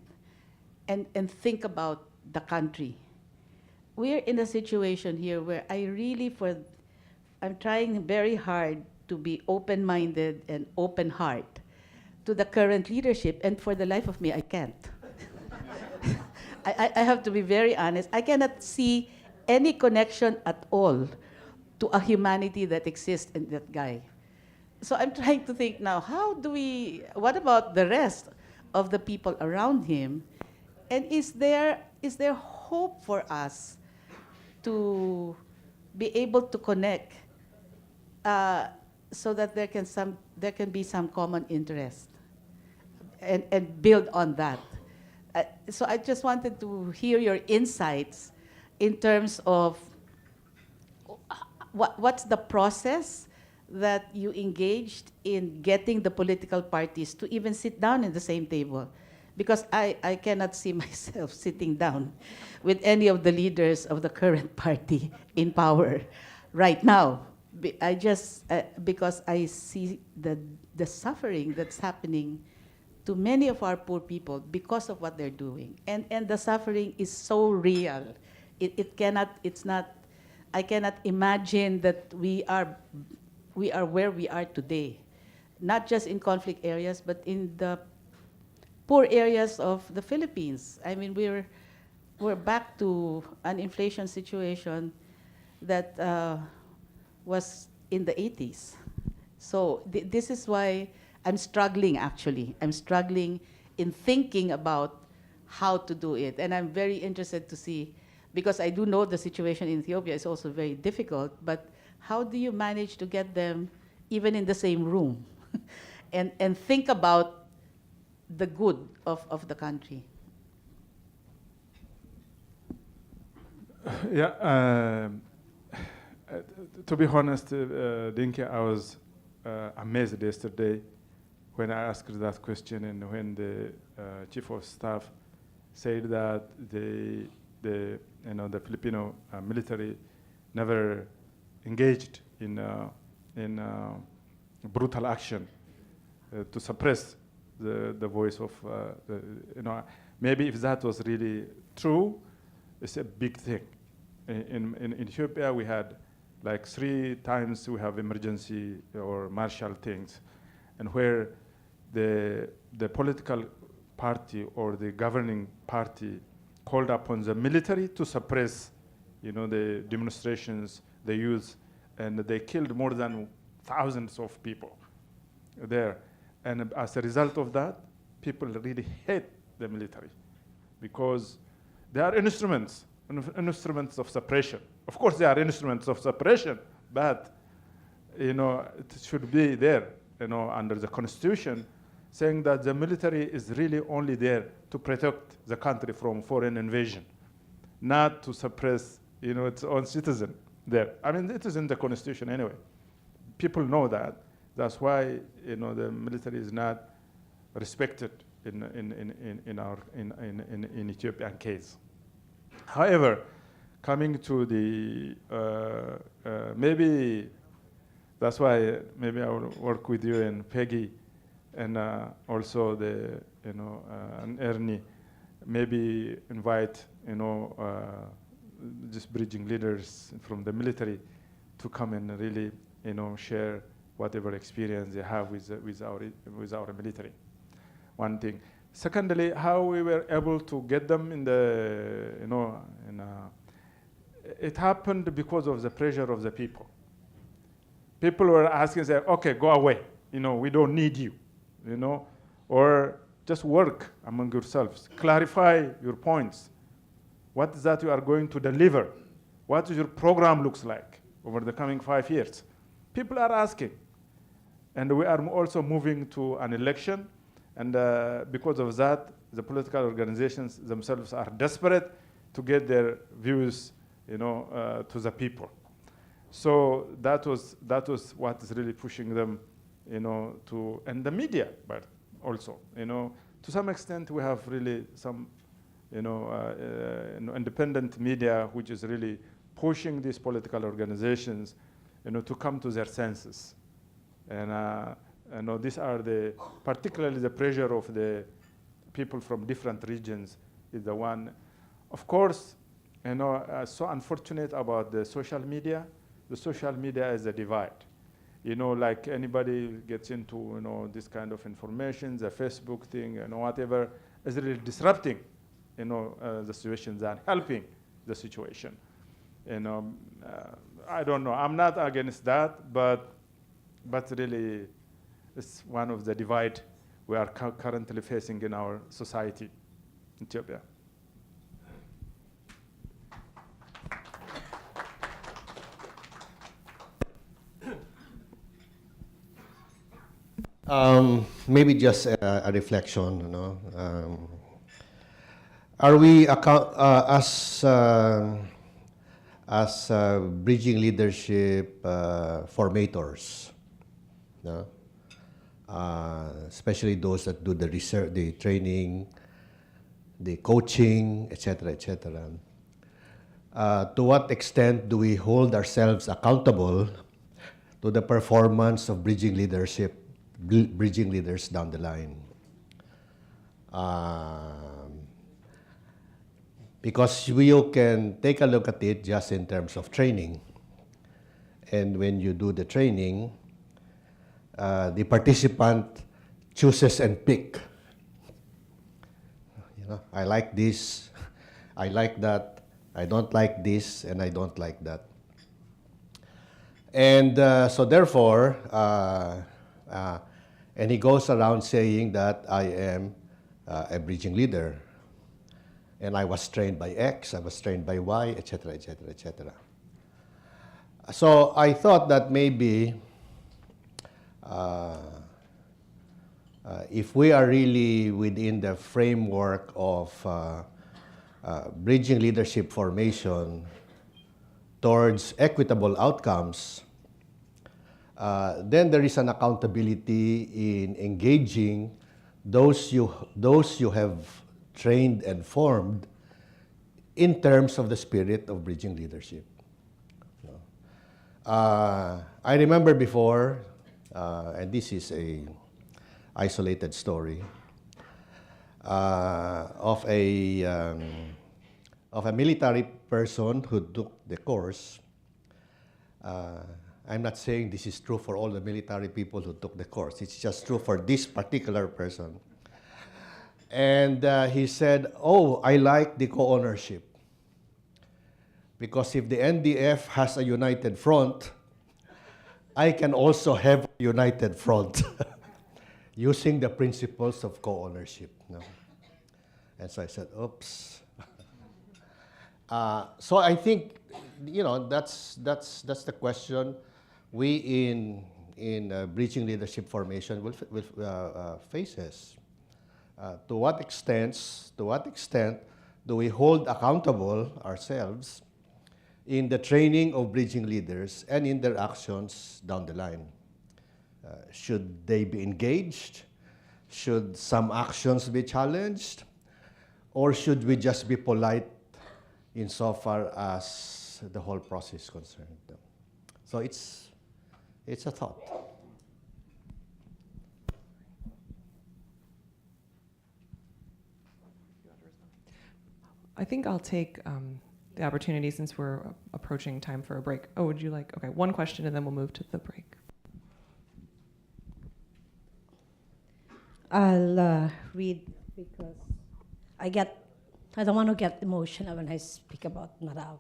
and think about the country. We're in a situation here where I'm trying very hard to be open-minded and open heart to the current leadership, and for the life of me, I can't. I have to be very honest. I cannot see any connection at all to a humanity that exists in that guy. So I'm trying to think now, what about the rest of the people around him? And is there hope for us to be able to connect so that there can be some common interest and build on that? So I just wanted to hear your insights in terms of what's the process that you engaged in getting the political parties to even sit down in the same table. Because I cannot see myself sitting down with any of the leaders of the current party in power right now. Because I see the suffering that's happening to many of our poor people because of what they're doing. And the suffering is so real. I cannot imagine that we are where we are today, not just in conflict areas, but in the poor areas of the Philippines. I mean, we're back to an inflation situation that was in the 80s. So this is why I'm struggling, actually. I'm struggling in thinking about how to do it. And I'm very interested to see, because I do know the situation in Ethiopia is also very difficult, but how do you manage to get them even in the same room and think about the good of the country? Yeah, to be honest, Dinky, I was amazed yesterday when I asked that question, and when the chief of staff said that the Filipino military never engaged in brutal action to suppress the voice of maybe if that was really true, it's a big thing. In Ethiopia, we had like 3 times we have emergency or martial things, and where the political party or the governing party called upon the military to suppress, the demonstrations, the youth, and they killed more than thousands of people there. And as a result of that, people really hate the military because they are instruments of suppression. Of course, they are instruments of suppression, but it should be there, under the Constitution, saying that the military is really only there to protect the country from foreign invasion, not to suppress, its own citizen there. I mean, it is in the Constitution anyway. People know that. That's why, the military is not respected in Ethiopian case. However, coming to the maybe that's why maybe I will work with you and Peggy, and also the and Ernie, maybe invite just bridging leaders from the military to come and really share whatever experience they have with our military. One thing. Secondly, how we were able to get them in the it happened because of the pressure of the people. People were asking, say, okay, go away. We don't need you. Or just work among yourselves. Clarify your points. What is that you are going to deliver? What is your program looks like over the coming 5 years? People are asking. And we are also moving to an election. And because of that, the political organizations themselves are desperate to get their views, to the people. So that was what is really pushing them, to, and the media, but also, to some extent we have really some, independent media which is really pushing these political organizations, to come to their senses. And these are particularly the pressure of the people from different regions is the one. Of course, so unfortunate about the social media. The social media is a divide. Like anybody gets into, this kind of information, the Facebook thing, whatever, is really disrupting, the situations and helping the situation. I don't know. I'm not against that, but really, it's one of the divide we are currently facing in our society, in Ethiopia. Maybe just a reflection. Are we as bridging leadership formators, especially those that do the research, the training, the coaching, etc., etc. To what extent do we hold ourselves accountable to the performance of bridging leaders down the line? Because you can take a look at it just in terms of training. And when you do the training, the participant chooses and pick. I like this, I like that, I don't like this, and I don't like that. And so therefore, and he goes around saying that I am a bridging leader. And I was trained by X, I was trained by Y, etc., etc., etc. So I thought that maybe if we are really within the framework of bridging leadership formation towards equitable outcomes, then there is an accountability in engaging those you have trained and formed in terms of the spirit of bridging leadership. I remember before, and this is a isolated story, of a military person who took the course, Uh, I'm not saying this is true for all the military people who took the course. It's just true for this particular person. And he said, oh, I like the co-ownership. Because if the NDF has a united front, I can also have a united front using the principles of co-ownership. No? And so I said, oops. So I think, that's the question we in Breaching Leadership Formation will faces. To what extent do we hold accountable ourselves in the training of bridging leaders and in their actions down the line? Should they be engaged? Should some actions be challenged? Or should we just be polite insofar as the whole process is concerned? So it's a thought. I think I'll take the opportunity since we're approaching time for a break. Oh, would you like, okay, one question and then we'll move to the break. I'll read because I don't want to get emotional when I speak about Marawi.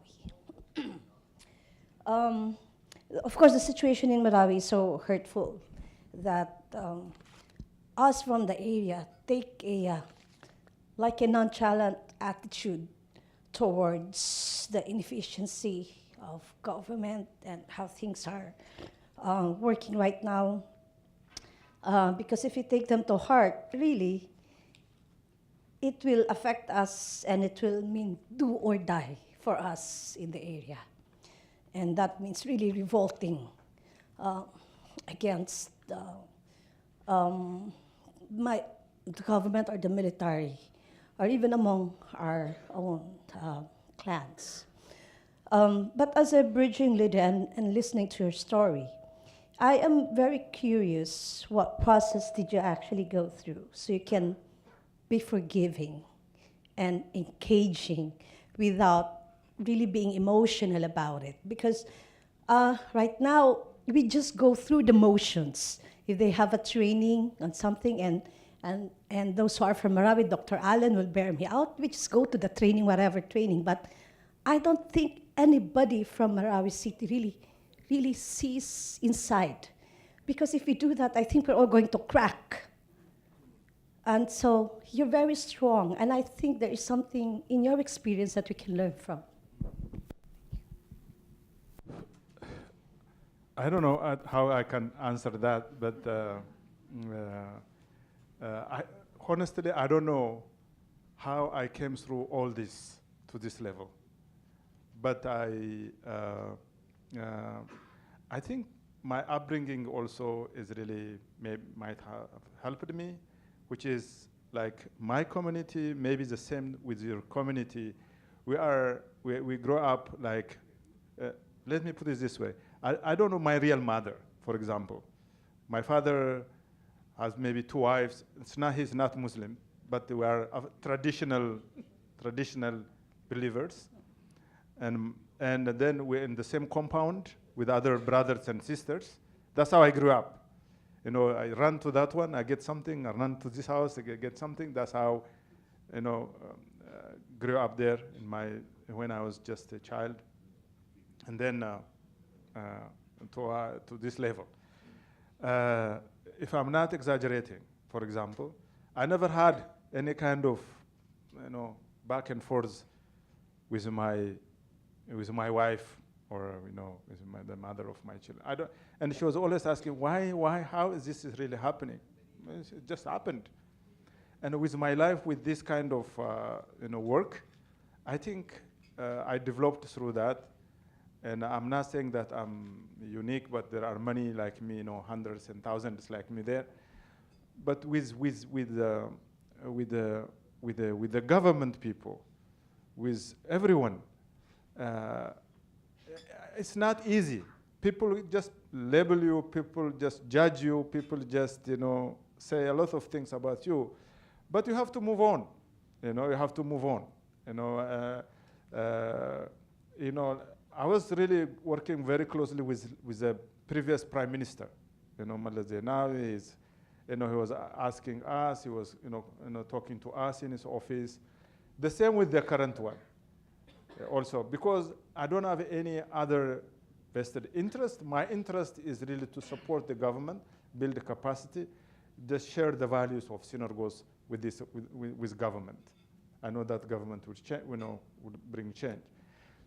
Of course, the situation in Marawi is so hurtful that us from the area take a nonchalant attitude towards the inefficiency of government and how things are working right now. Because if you take them to heart, really, it will affect us and it will mean do or die for us in the area. And that means really revolting against the government or the military, or even among our own clans. But as a bridging leader and listening to your story, I am very curious, what process did you actually go through so you can be forgiving and engaging without really being emotional about it? Because right now, we just go through the motions. If they have a training on something, and those who are from Marawi, Dr. Allen will bear me out, we just go to the training, whatever training. But I don't think anybody from Marawi City really sees inside. Because if we do that, I think we're all going to crack. And so you're very strong, and I think there is something in your experience that we can learn from. I don't know how I can answer that, but honestly, I don't know how I came through all this to this level. But I think my upbringing also is really might have helped me, which is like my community, maybe the same with your community. We grow up like, let me put it this way. I don't know my real mother, for example. My father has maybe 2 wives. He's not Muslim, but we are traditional believers. And then we're in the same compound with other brothers and sisters. That's how I grew up. I run to that one, I get something. I run to this house, I get something. That's how, grew up there when I was just a child. And then to this level. If I'm not exaggerating, for example, I never had any kind of, back and forth with my wife or with the mother of my children. And she was always asking, why, how is this really happening? It just happened. And with my life, with this kind of work, I think I developed through that. And I'm not saying that I'm unique, but there are many like me, hundreds and thousands like me there. But with the government people, with everyone, it's not easy. People just label you, people just judge you, people just say a lot of things about you, but you have to move on. You have to move on. I was really working very closely with the previous prime minister, Malaysia. Now he's, he was asking us, he was, talking to us in his office. The same with the current one. Also, because I don't have any other vested interest. My interest is really to support the government, build the capacity, just share the values of synagogues with government. I know that government would would bring change.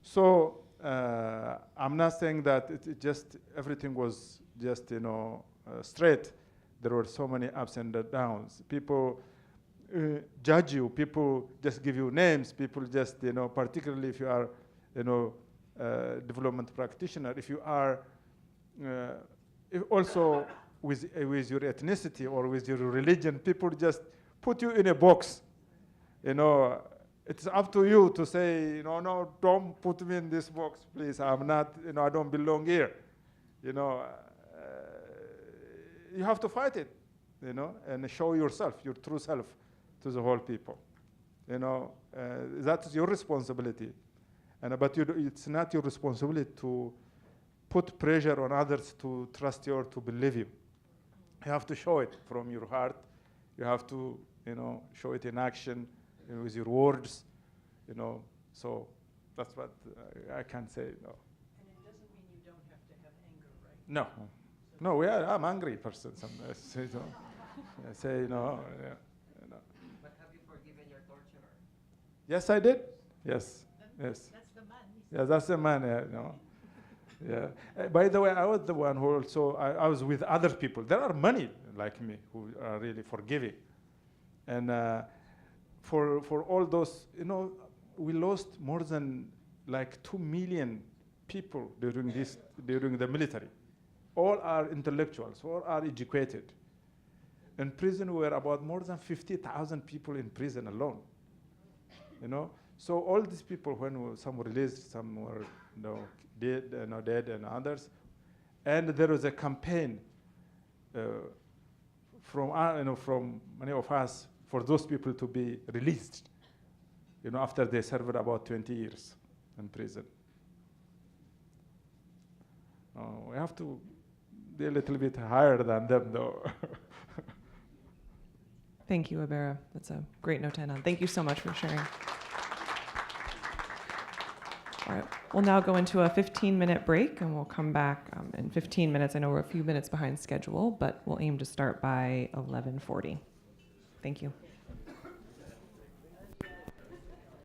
So I'm not saying that everything was just straight. There were so many ups and downs. People judge you. People just give you names. People just particularly if you are development practitioner. If you are also with your ethnicity or with your religion, people just put you in a box. It's up to you to say, no, don't put me in this box, please. I'm not, I don't belong here. You have to fight it, and show yourself, your true self, to the whole people. That's your responsibility. But it's not your responsibility to put pressure on others to trust you or to believe you. You have to show it from your heart. You have to, show it in action, with your words, So that's what I can say. No. And it doesn't mean you don't have to have anger, right? No. I'm an angry person sometimes. I say no. But have you forgiven your torturer? Yes, I did. Yes. That's the man. Yeah, that's the man. Yeah. By the way, I was the one who also I was with other people. There are many like me who are really forgiving, and for all those, we lost more than like 2 million people during the military. All are intellectuals, all are educated. In prison, we were about more than 50,000 people in prison alone. So all these people, when some were released, some were dead, and others. And there was a campaign from many of us for those people to be released, after they served about 20 years in prison. We have to be a little bit higher than them, though. Thank you, Abera. That's a great note to end on. Thank you so much for sharing. All right, we'll now go into a 15-minute break, and we'll come back in 15 minutes. I know we're a few minutes behind schedule, but we'll aim to start by 11:40. Thank you.